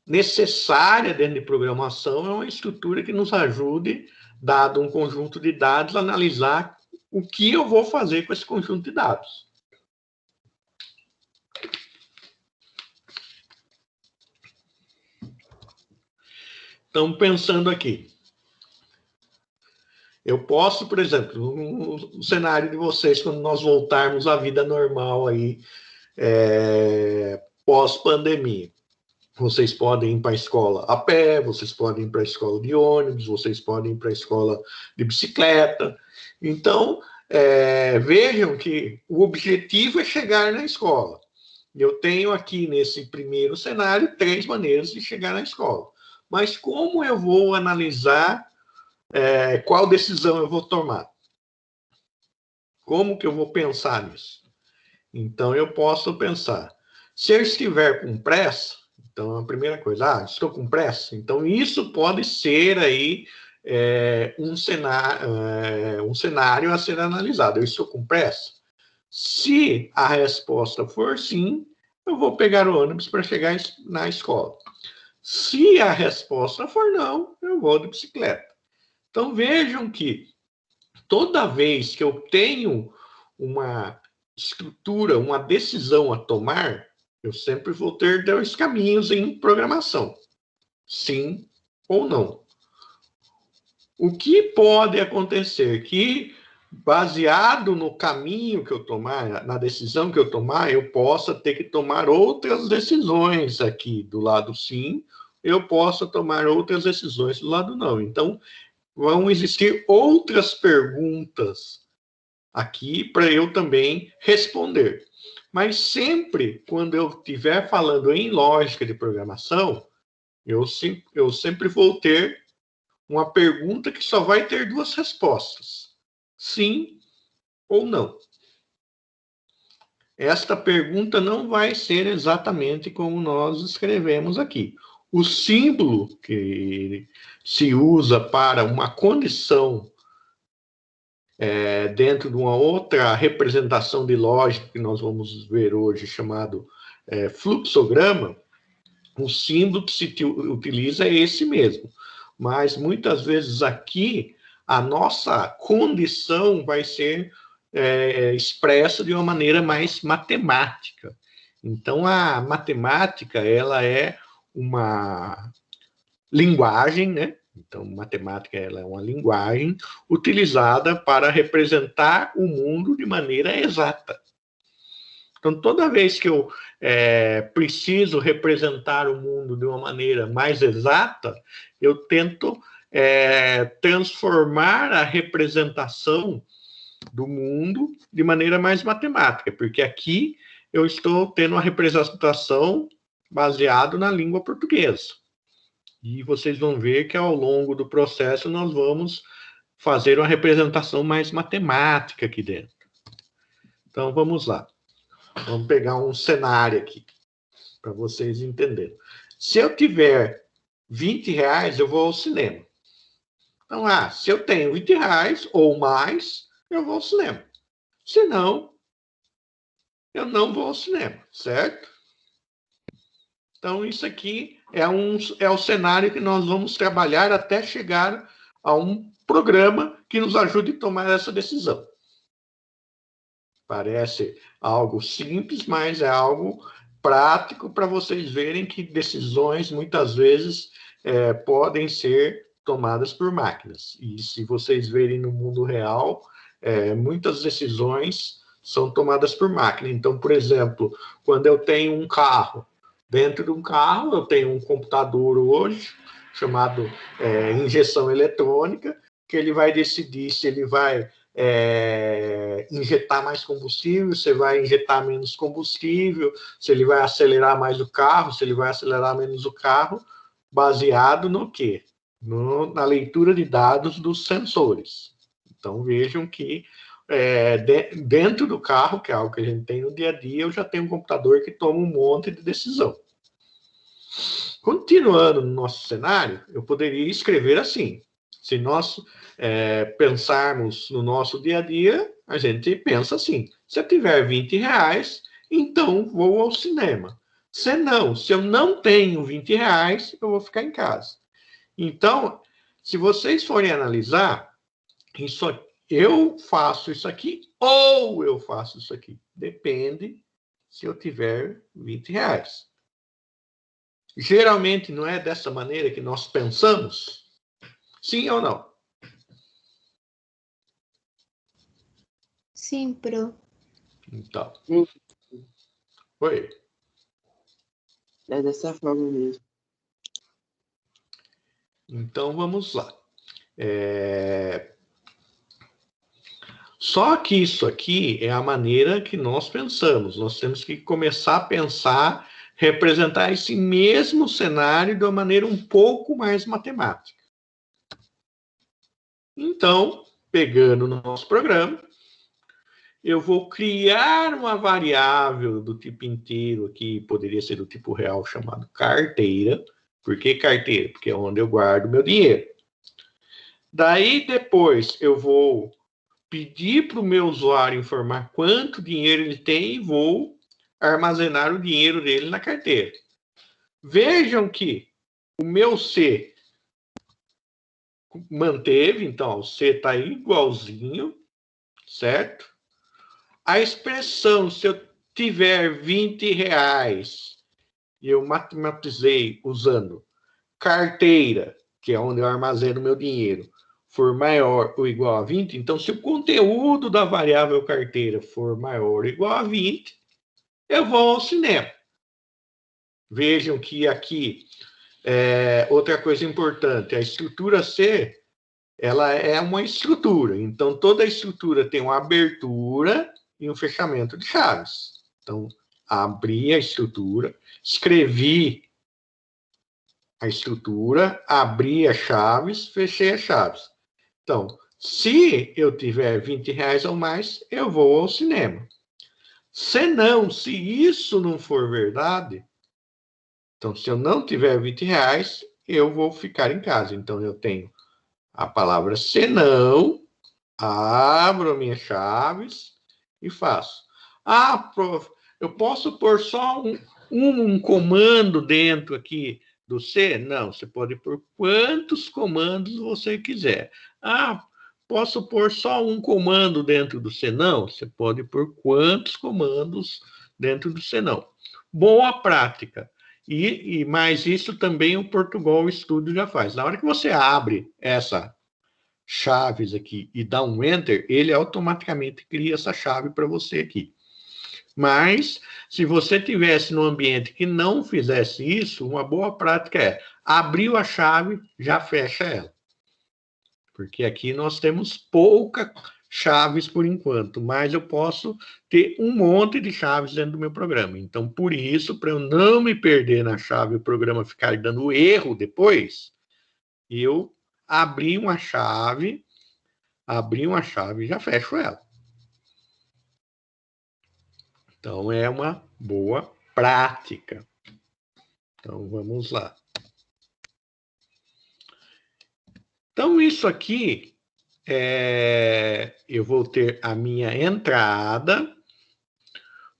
necessária dentro de programação é uma estrutura que nos ajude, dado um conjunto de dados, a analisar o que eu vou fazer com esse conjunto de dados. Então, pensando aqui, eu posso, por exemplo, no cenário de vocês, quando nós voltarmos à vida normal aí, pós-pandemia, vocês podem ir para a escola a pé, vocês podem ir para a escola de ônibus, vocês podem ir para a escola de bicicleta. Então, vejam que o objetivo é chegar na escola. Eu tenho aqui, nesse primeiro cenário, 3 maneiras de chegar na escola. Mas como eu vou analisar qual decisão eu vou tomar? Como que eu vou pensar nisso? Então, eu posso pensar, se eu estiver com pressa, então, a primeira coisa, estou com pressa, então isso pode ser aí um cenário a ser analisado. Eu estou com pressa? Se a resposta for sim, eu vou pegar o ônibus para chegar na escola. Se a resposta for não, eu vou de bicicleta. Então, vejam que toda vez que eu tenho uma estrutura, uma decisão a tomar, eu sempre vou ter 2 caminhos em programação. Sim ou não. O que pode acontecer? Que, baseado no caminho que eu tomar, na decisão que eu tomar, eu possa ter que tomar outras decisões aqui do lado sim, eu posso tomar outras decisões do lado não. Então, vão existir outras perguntas aqui para eu também responder. Mas sempre, quando eu estiver falando em lógica de programação, eu sempre vou ter uma pergunta que só vai ter 2 respostas. Sim ou não. Esta pergunta não vai ser exatamente como nós escrevemos aqui. O símbolo que se usa para uma condição dentro de uma outra representação de lógica que nós vamos ver hoje, chamado fluxograma, o símbolo que se utiliza é esse mesmo. Mas, muitas vezes, aqui, a nossa condição vai ser expressa de uma maneira mais matemática. Então, a matemática, ela é uma linguagem, né? Então, matemática ela é uma linguagem utilizada para representar o mundo de maneira exata. Então, toda vez que eu preciso representar o mundo de uma maneira mais exata, eu tento transformar a representação do mundo de maneira mais matemática, porque aqui eu estou tendo uma representação baseada na língua portuguesa. E vocês vão ver que ao longo do processo nós vamos fazer uma representação mais matemática aqui dentro. Então, vamos lá. Vamos pegar um cenário aqui, para vocês entenderem. Se eu tiver R$20, eu vou ao cinema. Então, se eu tenho R$20 ou mais, eu vou ao cinema. Se não, eu não vou ao cinema, certo? Então, isso aqui é o cenário que nós vamos trabalhar até chegar a um programa que nos ajude a tomar essa decisão. Parece algo simples, mas é algo prático para vocês verem que decisões, muitas vezes, podem ser tomadas por máquinas. E se vocês verem no mundo real, muitas decisões são tomadas por máquina. Então, por exemplo, quando eu tenho um carro, dentro de um carro eu tenho um computador hoje, chamado injeção eletrônica, que ele vai decidir se ele vai injetar mais combustível, se vai injetar menos combustível, se ele vai acelerar mais o carro, se ele vai acelerar menos o carro, baseado no quê? Na leitura de dados dos sensores. Então, vejam que dentro do carro, que é algo que a gente tem no dia a dia, eu já tenho um computador que toma um monte de decisão. Continuando no nosso cenário, eu poderia escrever assim. Se nós pensarmos no nosso dia a dia, a gente pensa assim: se eu tiver R$20, então vou ao cinema. Se eu não tenho R$20, eu vou ficar em casa. Então, se vocês forem analisar, eu faço isso aqui ou eu faço isso aqui. Depende se eu tiver R$20. Geralmente não é dessa maneira que nós pensamos? Sim ou não? Sim, pro. Então. Sim. Oi. É dessa forma mesmo. Então, vamos lá. Só que isso aqui é a maneira que nós pensamos. Nós temos que começar a pensar, representar esse mesmo cenário de uma maneira um pouco mais matemática. Então, pegando o nosso programa, eu vou criar uma variável do tipo inteiro aqui, poderia ser do tipo real, chamado carteira. Por que carteira? Porque é onde eu guardo meu dinheiro. Daí, depois, eu vou pedir para o meu usuário informar quanto dinheiro ele tem e vou armazenar o dinheiro dele na carteira. Vejam que o meu C manteve, então o C está igualzinho, certo? A expressão, se eu tiver R$20 e eu matematizei usando carteira, que é onde eu armazeno meu dinheiro, for maior ou igual a 20, então se o conteúdo da variável carteira for maior ou igual a 20, eu vou ao cinema. Vejam que aqui, outra coisa importante, a estrutura C, ela é uma estrutura. Então, toda estrutura tem uma abertura e um fechamento de chaves. Então, abri a estrutura, escrevi a estrutura, abri as chaves, fechei as chaves. Então, se eu tiver R$20 ou mais, eu vou ao cinema. Se isso não for verdade, então, se eu não tiver R$20, eu vou ficar em casa. Então, eu tenho a palavra senão, abro minhas chaves e faço. Prof, eu posso pôr só um comando dentro aqui do C? Não, você pode pôr quantos comandos você quiser. Posso pôr só um comando dentro do C? Não, você pode pôr quantos comandos dentro do C? Não. Boa prática. Mas isso também o Portugal Studio já faz. Na hora que você abre essa chaves aqui e dá um Enter, ele automaticamente cria essa chave para você aqui. Mas, se você tivesse num ambiente que não fizesse isso, uma boa prática é, abriu a chave, já fecha ela. Porque aqui nós temos poucas chaves por enquanto, mas eu posso ter um monte de chaves dentro do meu programa. Então, por isso, para eu não me perder na chave e o programa ficar dando erro depois, eu abri uma chave e já fecho ela. Então, é uma boa prática. Então, vamos lá. Então, isso aqui, eu vou ter a minha entrada.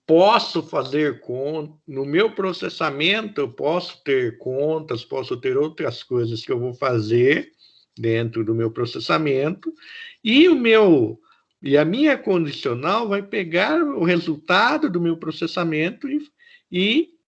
Posso fazer conta, no meu processamento, eu posso ter contas, posso ter outras coisas que eu vou fazer dentro do meu processamento, e a minha condicional vai pegar o resultado do meu processamento e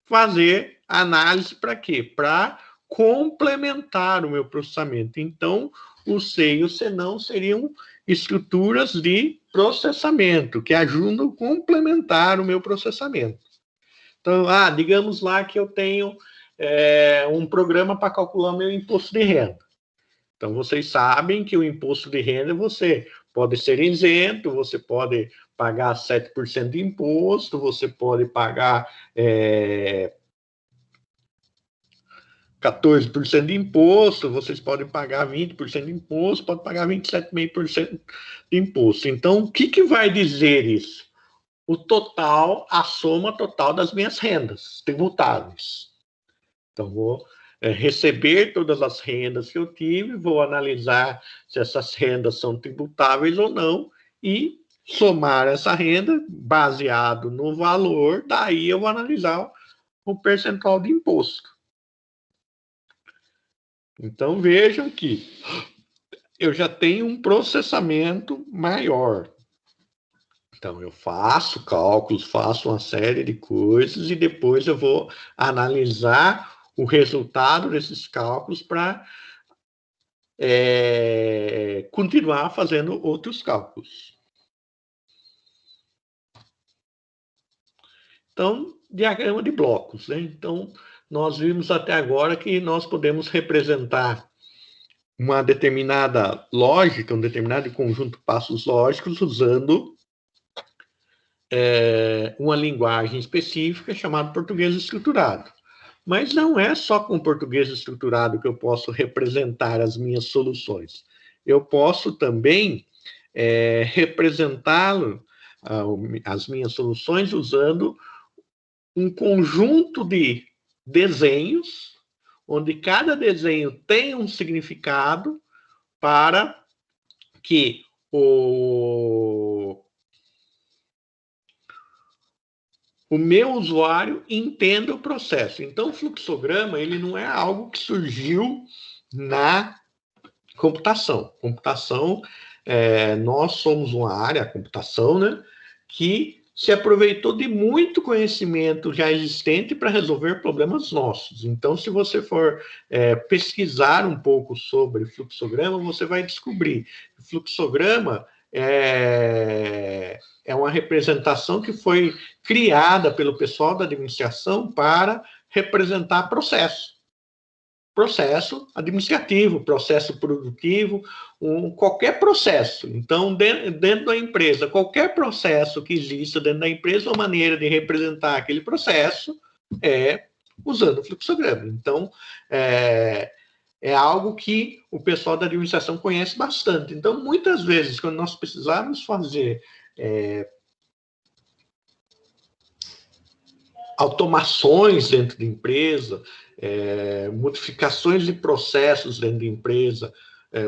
fazer análise para quê? Para complementar o meu processamento. Então, o C e o C não seriam estruturas de processamento, que ajudam a complementar o meu processamento. Então, digamos lá que eu tenho um programa para calcular o meu imposto de renda. Então, vocês sabem que o imposto de renda você pode ser isento, você pode pagar 7% de imposto, você pode pagar 14% de imposto, vocês podem pagar 20% de imposto, pode pagar 27,5% de imposto. Então, o que vai dizer isso? O total, a soma total das minhas rendas tributáveis. Então, vou receber todas as rendas que eu tive, vou analisar se essas rendas são tributáveis ou não, e somar essa renda baseado no valor, daí eu vou analisar o percentual de imposto. Então, vejam que eu já tenho um processamento maior. Então, eu faço cálculos, faço uma série de coisas e depois eu vou analisar o resultado desses cálculos para continuar fazendo outros cálculos. Então, diagrama de blocos, né? Então, nós vimos até agora que nós podemos representar uma determinada lógica, um determinado conjunto de passos lógicos usando uma linguagem específica chamada português estruturado. Mas não é só com português estruturado que eu posso representar as minhas soluções. Eu posso também representá-lo, as minhas soluções, usando um conjunto de desenhos, onde cada desenho tem um significado para que o meu usuário entenda o processo. Então, o fluxograma, ele não é algo que surgiu na computação. Computação, nós somos uma área, a computação, né, que se aproveitou de muito conhecimento já existente para resolver problemas nossos. Então, se você for pesquisar um pouco sobre fluxograma, você vai descobrir que o fluxograma é uma representação que foi criada pelo pessoal da administração para representar processo administrativo, processo produtivo, qualquer processo. Então, dentro da empresa, qualquer processo que exista dentro da empresa, a maneira de representar aquele processo é usando o fluxograma. Então, é algo que o pessoal da administração conhece bastante. Então, muitas vezes, quando nós precisarmos fazer automações dentro da empresa, modificações de processos dentro da empresa,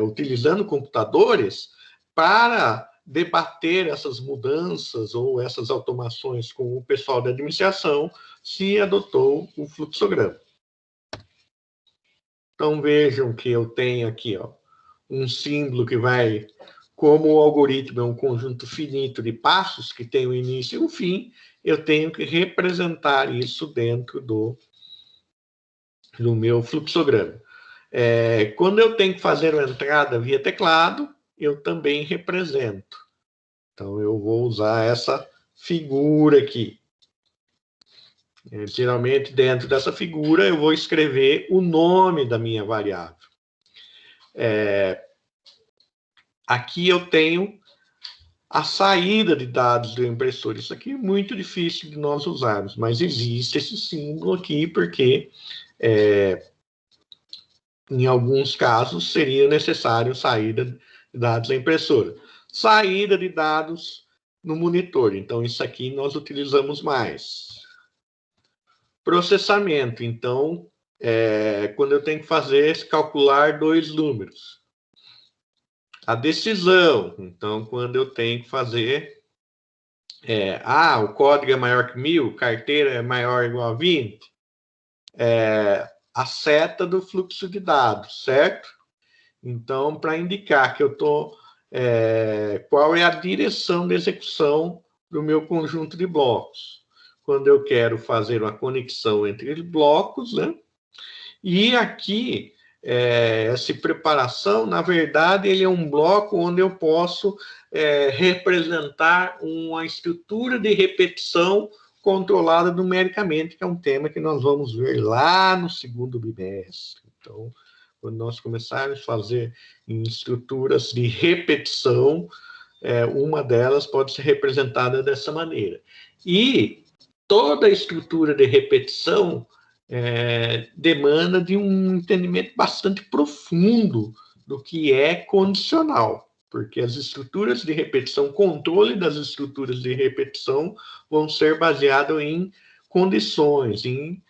utilizando computadores, para debater essas mudanças ou essas automações com o pessoal da administração, se adotou o fluxograma. Então, vejam que eu tenho aqui um símbolo que vai, como o algoritmo é um conjunto finito de passos que tem um início e um fim, eu tenho que representar isso dentro do meu fluxograma. Quando eu tenho que fazer uma entrada via teclado, eu também represento. Então, eu vou usar essa figura aqui. Geralmente, dentro dessa figura, eu vou escrever o nome da minha variável. Aqui eu tenho a saída de dados do impressor. Isso aqui é muito difícil de nós usarmos, mas existe esse símbolo aqui porque, em alguns casos, seria necessário saída de dados da impressora. Saída de dados no monitor. Então, isso aqui nós utilizamos mais. Processamento. Então, quando eu tenho que fazer, calcular 2 números. A decisão. Então, quando eu tenho que fazer... o código é maior que 1000, carteira é maior ou igual a 20. A seta do fluxo de dados, certo? Então, para indicar que eu estou... qual é a direção de execução do meu conjunto de blocos. Quando eu quero fazer uma conexão entre blocos, né? E aqui, essa preparação, na verdade, ele é um bloco onde eu posso representar uma estrutura de repetição controlada numericamente, que é um tema que nós vamos ver lá no segundo bimestre. Então, quando nós começarmos a fazer em estruturas de repetição, uma delas pode ser representada dessa maneira. E toda estrutura de repetição demanda de um entendimento bastante profundo do que é condicional, porque as estruturas de repetição, controle das estruturas de repetição vão ser baseadas em condições, em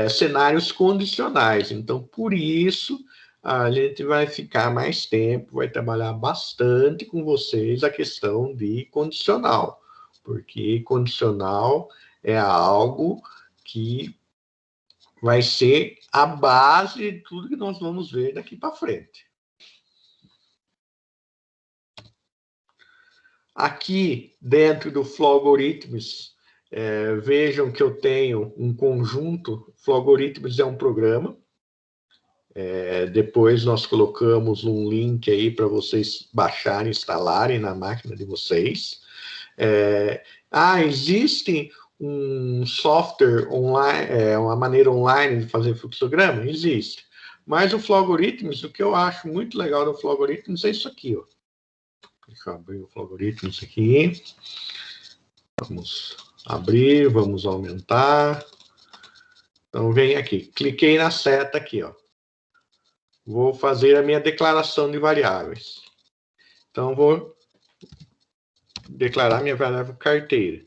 cenários condicionais. Então, por isso, a gente vai ficar mais tempo, vai trabalhar bastante com vocês a questão de condicional, porque condicional é algo que vai ser a base de tudo que nós vamos ver daqui para frente. Aqui, dentro do Flowgoritms, vejam que eu tenho um conjunto. Flowgoritms é um programa. Depois nós colocamos um link aí para vocês baixarem, instalarem na máquina de vocês. Existe um software online, uma maneira online de fazer fluxograma? Existe. Mas o Flowgoritms, o que eu acho muito legal do Flowgoritms é isso aqui, ó. Deixa eu abrir o Flowgoritms aqui. Vamos abrir, vamos aumentar. Então, vem aqui. Cliquei na seta aqui, ó. Vou fazer a minha declaração de variáveis. Então, vou declarar minha variável carteira.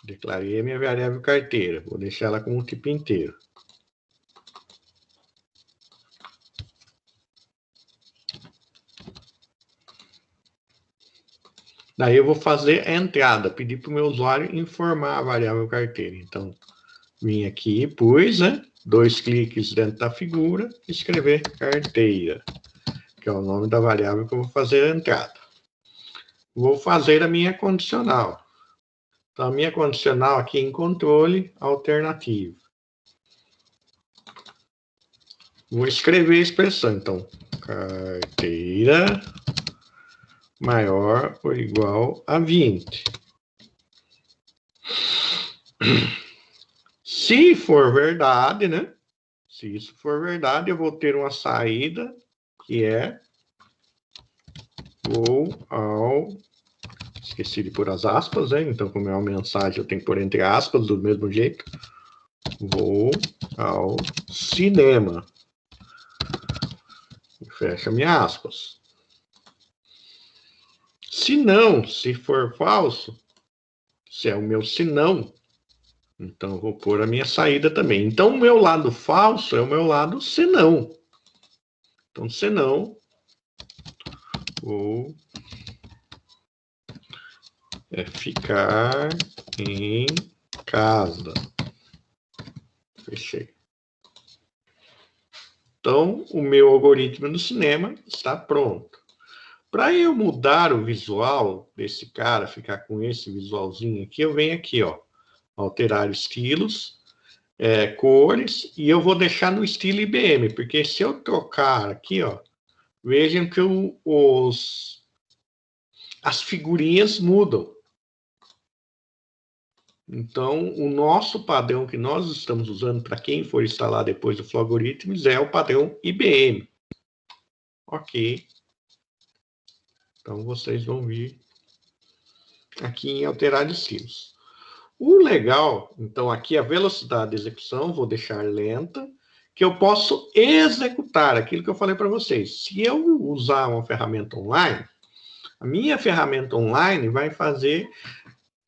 Declarei a minha variável carteira. Vou deixar ela como um tipo inteiro. Daí eu vou fazer a entrada, pedir para o meu usuário informar a variável carteira. Então, vim aqui e pus, né? 2 cliques dentro da figura, escrever carteira, que é o nome da variável que eu vou fazer a entrada. Vou fazer a minha condicional. Então, a minha condicional aqui em controle alternativo. Vou escrever a expressão. Então, carteira maior ou igual a 20. Se for verdade, né? Se isso for verdade, eu vou ter uma saída que é vou ao... Esqueci de pôr as aspas, né? Então, como é uma mensagem, eu tenho que pôr entre aspas do mesmo jeito. Vou ao cinema. Fecha minhas aspas. Se não, se for falso, se é o meu se não, então eu vou pôr a minha saída também. Então, o meu lado falso é o meu lado se não. Então, se não, vou ficar em casa. Fechei. Então, o meu algoritmo no cinema está pronto. Para eu mudar o visual desse cara, ficar com esse visualzinho aqui, eu venho aqui, ó, alterar estilos, cores, e eu vou deixar no estilo IBM, porque se eu trocar aqui, ó, vejam que as figurinhas mudam. Então, o nosso padrão que nós estamos usando, para quem for instalar depois o Flowgoritms, é o padrão IBM. Ok. Então, vocês vão vir aqui em alterar estilos. O legal, então, aqui a velocidade de execução, vou deixar lenta, que eu posso executar aquilo que eu falei para vocês. Se eu usar uma ferramenta online, A minha ferramenta online vai fazer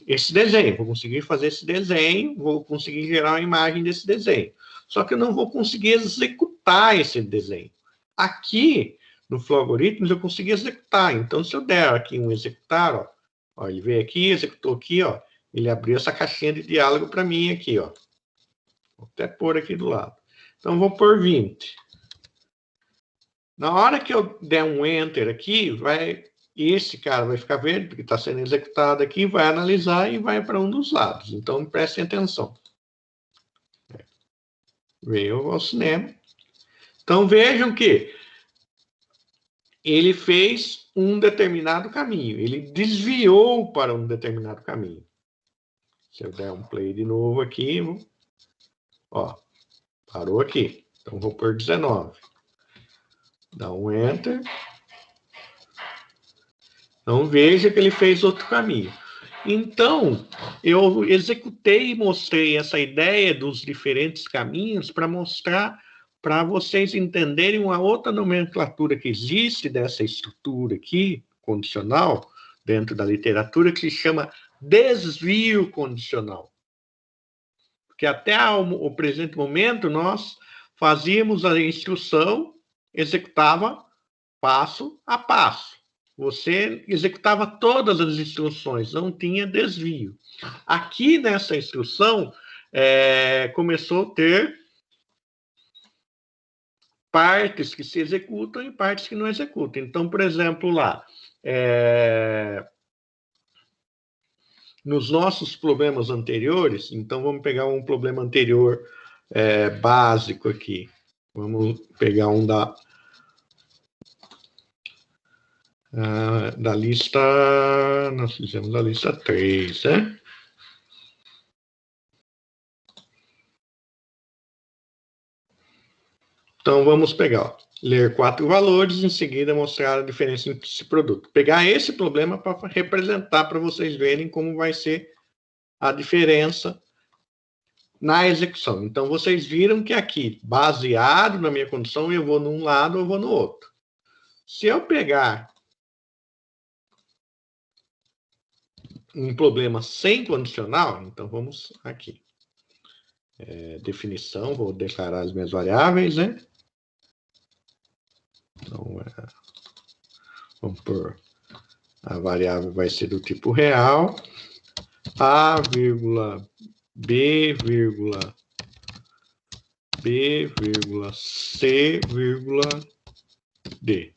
esse desenho. Vou conseguir fazer esse desenho, vou conseguir gerar uma imagem desse desenho. Só que eu não vou conseguir executar esse desenho. Aqui, no Flow Algorithms, eu consegui executar. Então, se eu der aqui um executar, ó, ele veio aqui, executou aqui, ó, ele abriu essa caixinha de diálogo para mim aqui, ó. Vou até pôr aqui do lado. Então, vou pôr 20. Na hora que eu der um Enter aqui, esse cara vai ficar verde, porque está sendo executado aqui, vai analisar e vai para um dos lados. Então, prestem atenção. Veio ao cinema. Então, vejam que ele fez um determinado caminho. Ele desviou para um determinado caminho. Se eu der um play de novo aqui, ó, parou aqui. Então, vou pôr 19. Dá um Enter. Então, veja que ele fez outro caminho. Então, eu executei e mostrei essa ideia dos diferentes caminhos para mostrar, para vocês entenderem uma outra nomenclatura que existe dessa estrutura aqui, condicional, dentro da literatura, que se chama desvio condicional. Porque até o presente momento, nós fazíamos a instrução, executava passo a passo. Você executava todas as instruções, não tinha desvio. Aqui nessa instrução, começou a ter partes que se executam e partes que não executam. Então, por exemplo, lá, nos nossos problemas anteriores, então vamos pegar um problema anterior básico aqui. Vamos pegar um da lista, nós fizemos a lista 3, né? Então, vamos pegar, ó, ler 4 valores, em seguida mostrar a diferença entre esse produto. Pegar esse problema para representar, para vocês verem como vai ser a diferença na execução. Então, vocês viram que aqui, baseado na minha condição, eu vou num lado, eu vou no outro. Se eu pegar um problema sem condicional, então vamos aqui. Definição, vou declarar as minhas variáveis, né? Então, vamos pôr, a variável vai ser do tipo real, A, B, B, C, D.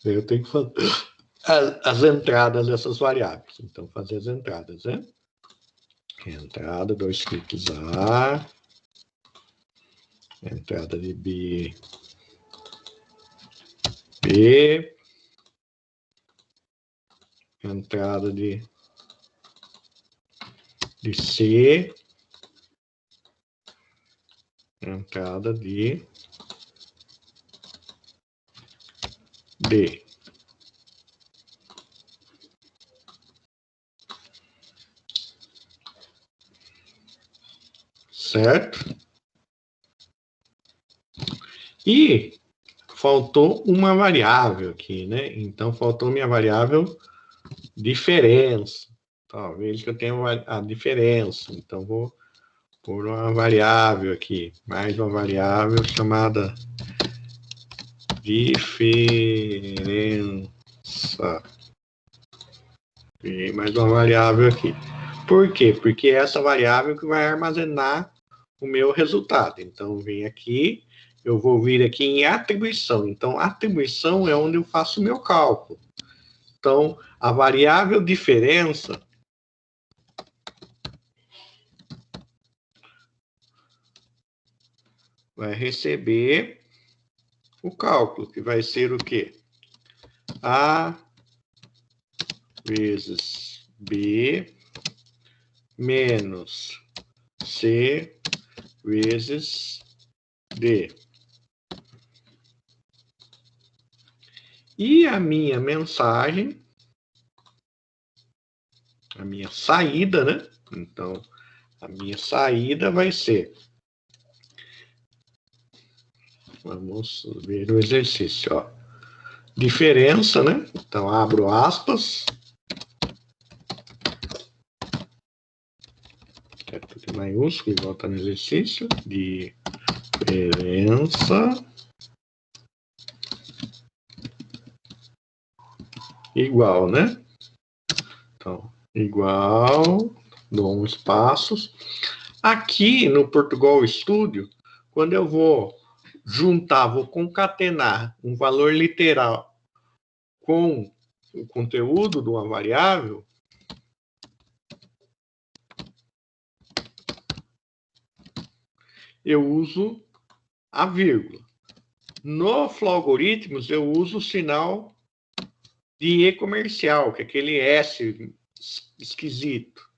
Eu tenho que fazer as entradas dessas variáveis. Então, fazer as entradas, né? Entrada, 2 cliques A. Entrada de B. Entrada de C. Entrada de D. Certo? E faltou uma variável aqui, né? Então, faltou minha variável diferença. Então, veja que eu tenho a diferença. Então, vou pôr uma variável aqui. Mais uma variável chamada diferença. E mais uma variável aqui. Por quê? Porque é essa variável que vai armazenar o meu resultado. Então, vem aqui, eu vou vir aqui em atribuição. Então, atribuição é onde eu faço o meu cálculo. Então, a variável diferença vai receber o cálculo, que vai ser o quê? A vezes B menos C vezes D. E a minha mensagem, a minha saída, né? Então, a minha saída vai ser... Vamos ver o exercício, ó. diferença, né? Então, abro aspas. É tudo em maiúsculo, igual está no exercício. Diferença igual, né? Então, igual, dou uns espaços. Aqui no Portugal Studio, quando eu vou juntar, vou concatenar um valor literal com o conteúdo de uma variável, eu uso a vírgula. No Flowalgoritmos, eu uso o sinal de E comercial, que é aquele S esquisito.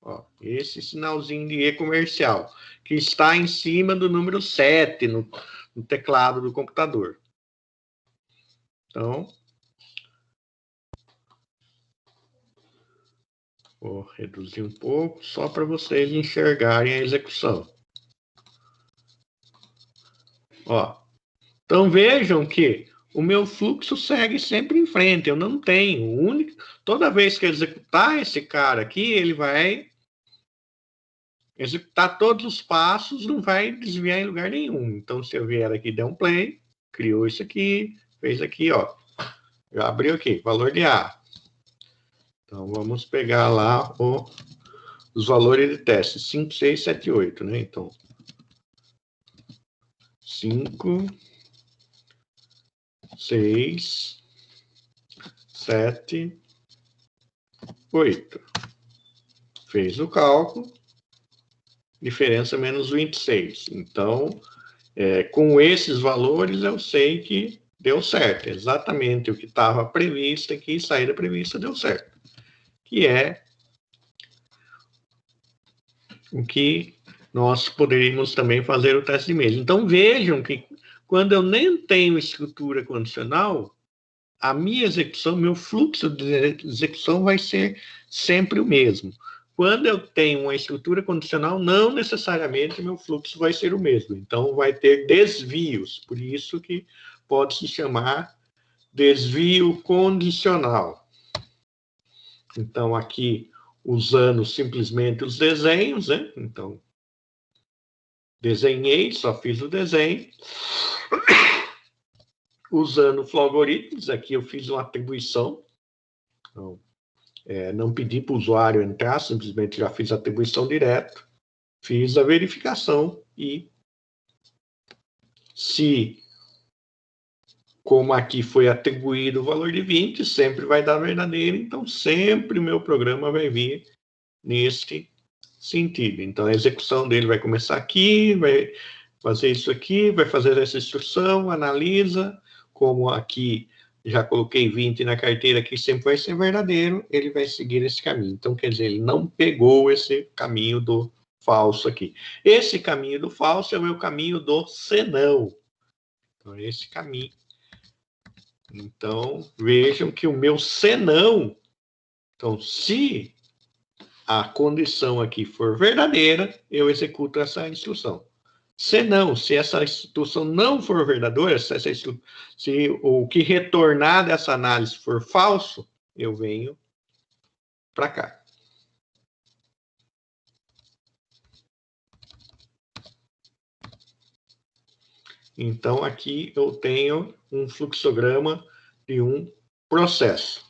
Ó, esse sinalzinho de E comercial, que está em cima do número 7 no teclado do computador. Então, vou reduzir um pouco, só para vocês enxergarem a execução. Ó, então vejam que o meu fluxo segue sempre em frente. Eu não tenho toda vez que eu executar esse cara aqui, ele vai executar todos os passos, não vai desviar em lugar nenhum. Então, se eu vier aqui, der um play, criou isso aqui, fez aqui, ó. Já abriu aqui, valor de A. Então, vamos pegar lá os valores de teste. 5, 6, 7, 8, né? Então, 5, 6, 7, 8. Fez o cálculo. Diferença menos 26. Então, com esses valores, eu sei que deu certo. Exatamente o que estava previsto aqui, saída prevista, deu certo. Que é o que nós poderíamos também fazer o teste de mesa. Então, vejam que quando eu nem tenho estrutura condicional, a minha execução, meu fluxo de execução vai ser sempre o mesmo. Quando eu tenho uma estrutura condicional, não necessariamente meu fluxo vai ser o mesmo. Então, vai ter desvios. Por isso que pode se chamar desvio condicional. Então, aqui, usando simplesmente os desenhos, né? Então, desenhei, só fiz o desenho. Usando Flowalgoritmos, aqui eu fiz uma atribuição. Então, não pedi para o usuário entrar, simplesmente já fiz a atribuição direto, fiz a verificação e se, como aqui foi atribuído o valor de 20, sempre vai dar verdadeiro, então sempre o meu programa vai vir neste sentido. Então a execução dele vai começar aqui, vai fazer isso aqui, vai fazer essa instrução, analisa, como aqui já coloquei 20 na carteira, que sempre vai ser verdadeiro, ele vai seguir esse caminho. Então, quer dizer, ele não pegou esse caminho do falso aqui. Esse caminho do falso é o meu caminho do senão. Então, esse caminho. Então, vejam que o meu senão, então, se a condição aqui for verdadeira, eu executo essa instrução. Se essa instrução não for verdadeira, se o que retornar dessa análise for falso, eu venho para cá. Então, aqui eu tenho um fluxograma de um processo.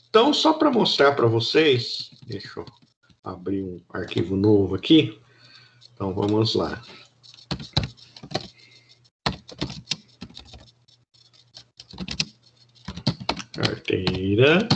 Então, só para mostrar para vocês, deixa eu abrir um arquivo novo aqui. Então, vamos lá. Carteira.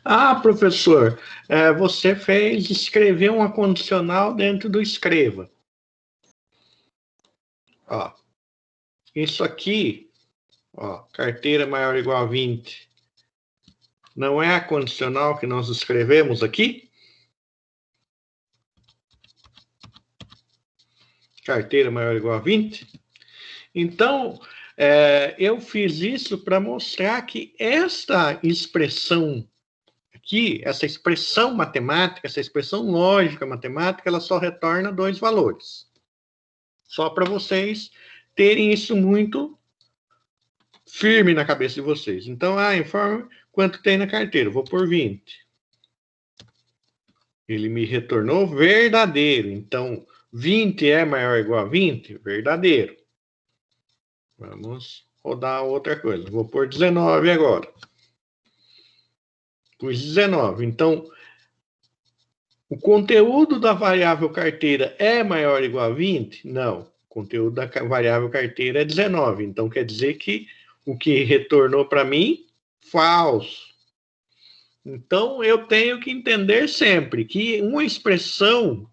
Ah, professor, você fez escrever uma condicional dentro do escreva. Ó, isso aqui, ó, carteira maior ou igual a 20, não é a condicional que nós escrevemos aqui? Carteira maior ou igual a 20? Então, eu fiz isso para mostrar que esta expressão aqui, essa expressão matemática, essa expressão lógica matemática, ela só retorna 2 valores. Só para vocês terem isso muito firme na cabeça de vocês. Então, informa quanto tem na carteira. Vou por 20. Ele me retornou verdadeiro. Então, 20 é maior ou igual a 20? Verdadeiro. Vamos rodar outra coisa. Vou por 19 agora. Pus 19. Então, o conteúdo da variável carteira é maior ou igual a 20? Não. O conteúdo da variável carteira é 19. Então, quer dizer que o que retornou para mim, falso. Então, eu tenho que entender sempre que uma expressão,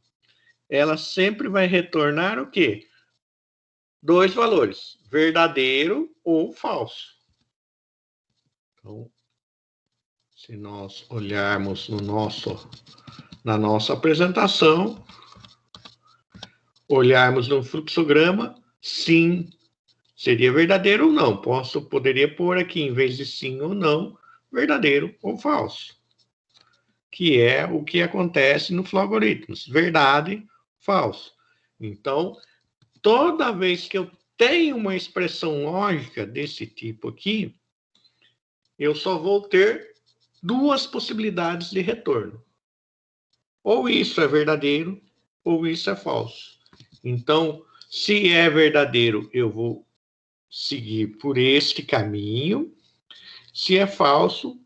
ela sempre vai retornar o quê? 2 valores, verdadeiro ou falso. Então, se nós olharmos na nossa apresentação, olharmos no fluxograma, sim, seria verdadeiro ou não. Poderia pôr aqui, em vez de sim ou não, verdadeiro ou falso. Que é o que acontece no Flow-Algoritmos. Verdade, falso. Então, toda vez que eu tenho uma expressão lógica desse tipo aqui, eu só vou ter 2 possibilidades de retorno. Ou isso é verdadeiro, ou isso é falso. Então, se é verdadeiro, eu vou seguir por este caminho. Se é falso,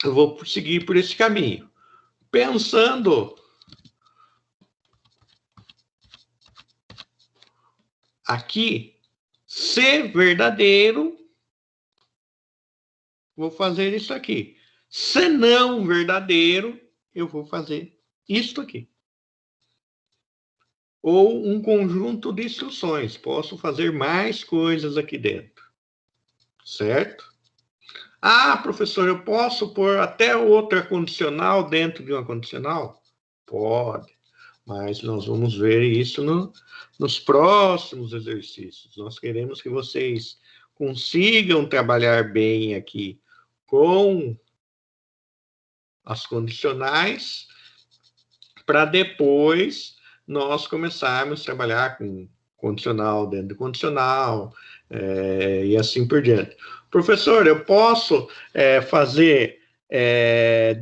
eu vou seguir por esse caminho. Pensando aqui, se verdadeiro, vou fazer isso aqui. Se não verdadeiro, eu vou fazer isto aqui. Ou um conjunto de instruções. Posso fazer mais coisas aqui dentro. Certo? Ah, professor, eu posso pôr até outra condicional dentro de uma condicional? Pode. Mas nós vamos ver isso nos próximos exercícios. Nós queremos que vocês consigam trabalhar bem aqui com as condicionais, para depois nós começarmos a trabalhar com condicional dentro do condicional, e assim por diante. Professor, eu posso fazer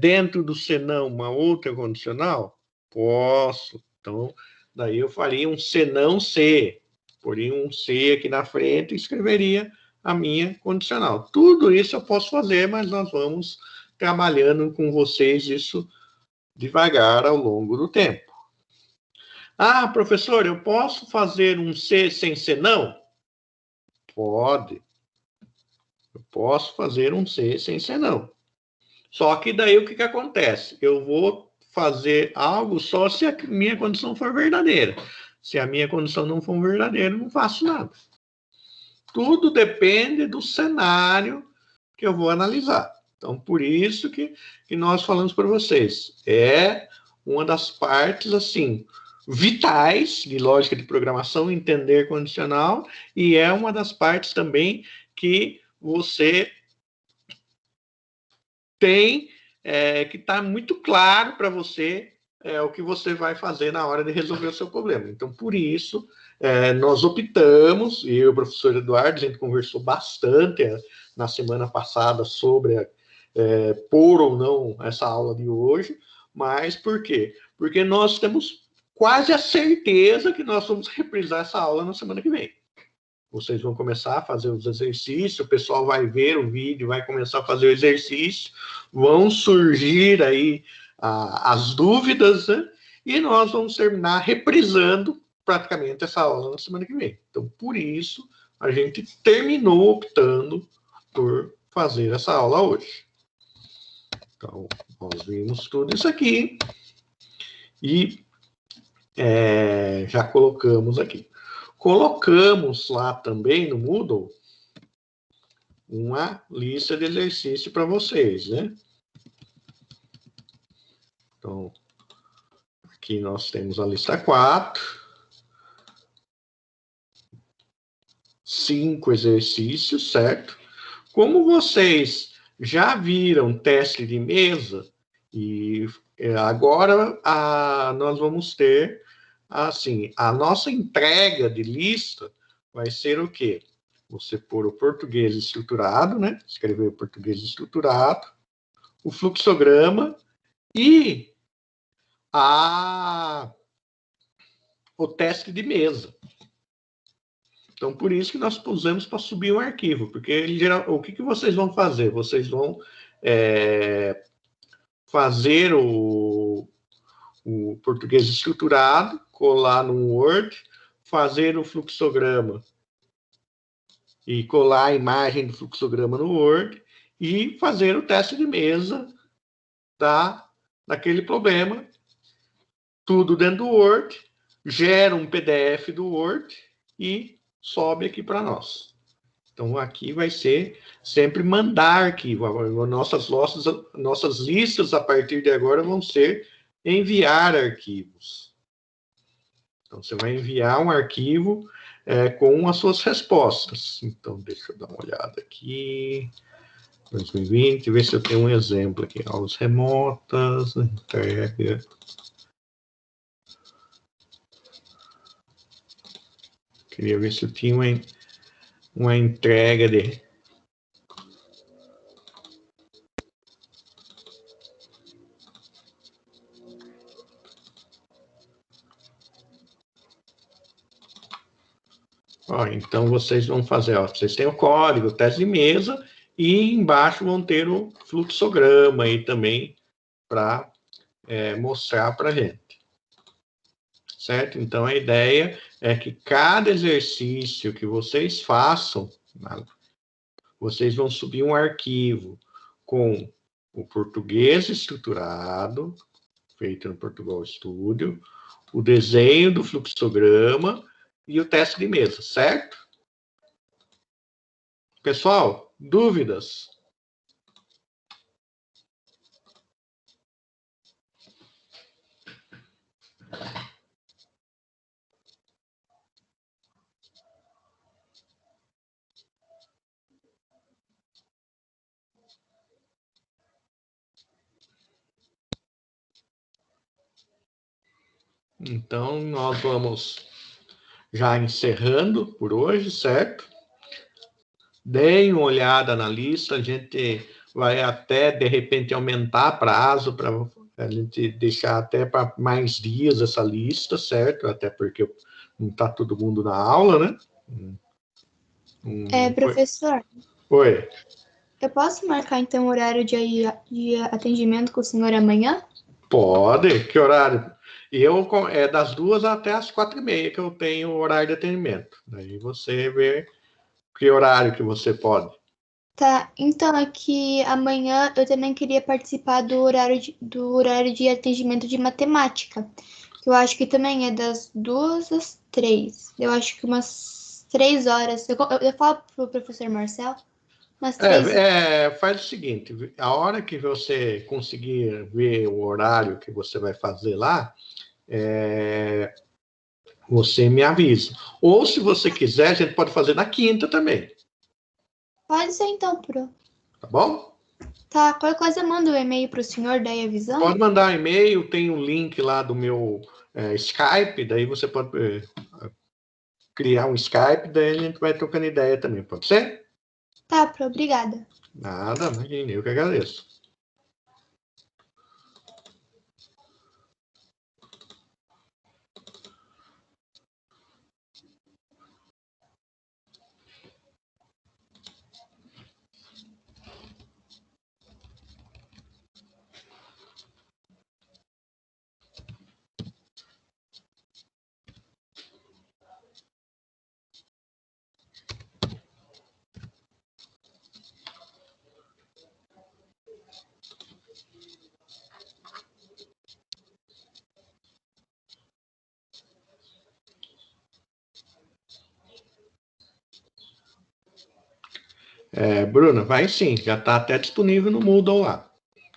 dentro do senão uma outra condicional? Posso. Então, daí eu faria um senão se, poria um se aqui na frente e escreveria a minha condicional. Tudo isso eu posso fazer, mas nós vamos trabalhando com vocês isso devagar ao longo do tempo. Ah, professor, eu posso fazer um se sem senão? Pode. Eu posso fazer um se sem senão. Só que daí o que acontece? Eu vou fazer algo só se a minha condição for verdadeira. Se a minha condição não for verdadeira, eu não faço nada. Tudo depende do cenário que eu vou analisar. Então, por isso que nós falamos para vocês. É uma das partes, assim, vitais de lógica de programação, entender condicional, e é uma das partes também que você tem que está muito claro para você o que você vai fazer na hora de resolver o seu problema. Então, por isso, nós optamos, e eu e o professor Eduardo, a gente conversou bastante na semana passada sobre pôr ou não essa aula de hoje, mas por quê? Porque nós temos quase a certeza que nós vamos reprisar essa aula na semana que vem. Vocês vão começar a fazer os exercícios, o pessoal vai ver o vídeo, vai começar a fazer o exercício, vão surgir aí as dúvidas, né? E nós vamos terminar reprisando praticamente essa aula na semana que vem. Então, por isso, a gente terminou optando por fazer essa aula hoje. Então, nós vimos tudo isso aqui e já colocamos aqui. Colocamos lá também no Moodle uma lista de exercício para vocês, né? Então, aqui nós temos a lista 4, 5 exercícios, certo? Como vocês já viram teste de mesa, e agora nós vamos ter, assim, a nossa entrega de lista vai ser o quê? Você pôr o português estruturado, né? Escrever o português estruturado, o fluxograma e o teste de mesa. Então, por isso que nós pusemos para subir um arquivo, porque o que vocês vão fazer? Vocês vão fazer o português estruturado, colar no Word, fazer o fluxograma e colar a imagem do fluxograma no Word e fazer o teste de mesa daquele problema, tudo dentro do Word, gera um PDF do Word e sobe aqui para nós. Então, aqui vai ser sempre mandar arquivo. Nossas listas, a partir de agora, vão ser enviar arquivos. Então, você vai enviar um arquivo com as suas respostas. Então, deixa eu dar uma olhada aqui. 2020, ver se eu tenho um exemplo aqui. Aulas remotas, entrega. Queria ver se eu tinha uma entrega de... Ó, então, vocês vão fazer, ó, vocês têm o código, o teste de mesa, e embaixo vão ter o fluxograma aí também para mostrar para a gente. Certo? Então, a ideia é que cada exercício que vocês façam, vocês vão subir um arquivo com o português estruturado, feito no Portugal Studio, o desenho do fluxograma e o teste de mesa, certo? Pessoal, dúvidas? Então, nós vamos já encerrando por hoje, certo? Deem uma olhada na lista, a gente vai até, de repente, aumentar prazo para a gente deixar até para mais dias essa lista, certo? Até porque não está todo mundo na aula, né? Professor, Oi. eu posso marcar, então, o horário de atendimento com o senhor amanhã? Pode. Que horário? É das 2 até as 4h30 que eu tenho o horário de atendimento. Daí você vê que horário que você pode. Tá, então aqui amanhã eu também queria participar do horário de atendimento de matemática, que eu acho que também é das 2 às 3. Eu acho que umas 3 horas. Eu falo pro professor Marcel, umas 3 Faz o seguinte, a hora que você conseguir ver o horário que você vai fazer lá, você me avisa. Ou, se você quiser, a gente pode fazer na quinta também. Pode ser então, Pro. Tá bom? Tá, qualquer coisa manda um e-mail pro senhor, daí avisando. Pode mandar um e-mail, tem um link lá do meu Skype, daí você pode criar um Skype, daí a gente vai trocando ideia também, pode ser? Tá, Pro, obrigada. Nada, imagina, eu que agradeço. Bruna, vai sim, já está até disponível no Moodle lá.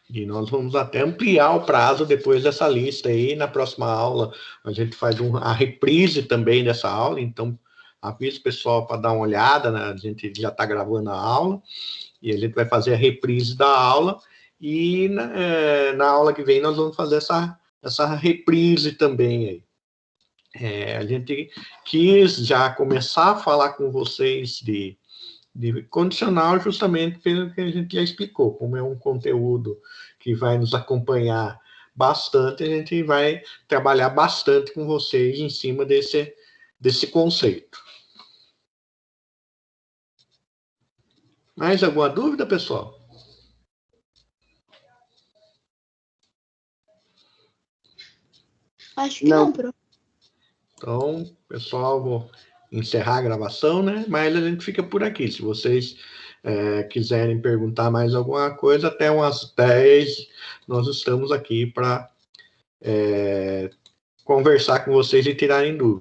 E nós vamos até ampliar o prazo depois dessa lista aí. Na próxima aula, a gente faz a reprise também dessa aula, então avisa o pessoal para dar uma olhada, né? A gente já está gravando a aula, e a gente vai fazer a reprise da aula, e na aula que vem nós vamos fazer essa reprise também aí. A gente quis já começar a falar com vocês de condicional justamente pelo que a gente já explicou, como é um conteúdo que vai nos acompanhar bastante, a gente vai trabalhar bastante com vocês em cima desse conceito. Mais alguma dúvida, pessoal? Acho que não, Pro. Então, pessoal, vou encerrar a gravação, né? Mas a gente fica por aqui. Se vocês quiserem perguntar mais alguma coisa, até umas 10, nós estamos aqui para conversar com vocês e tirarem dúvidas.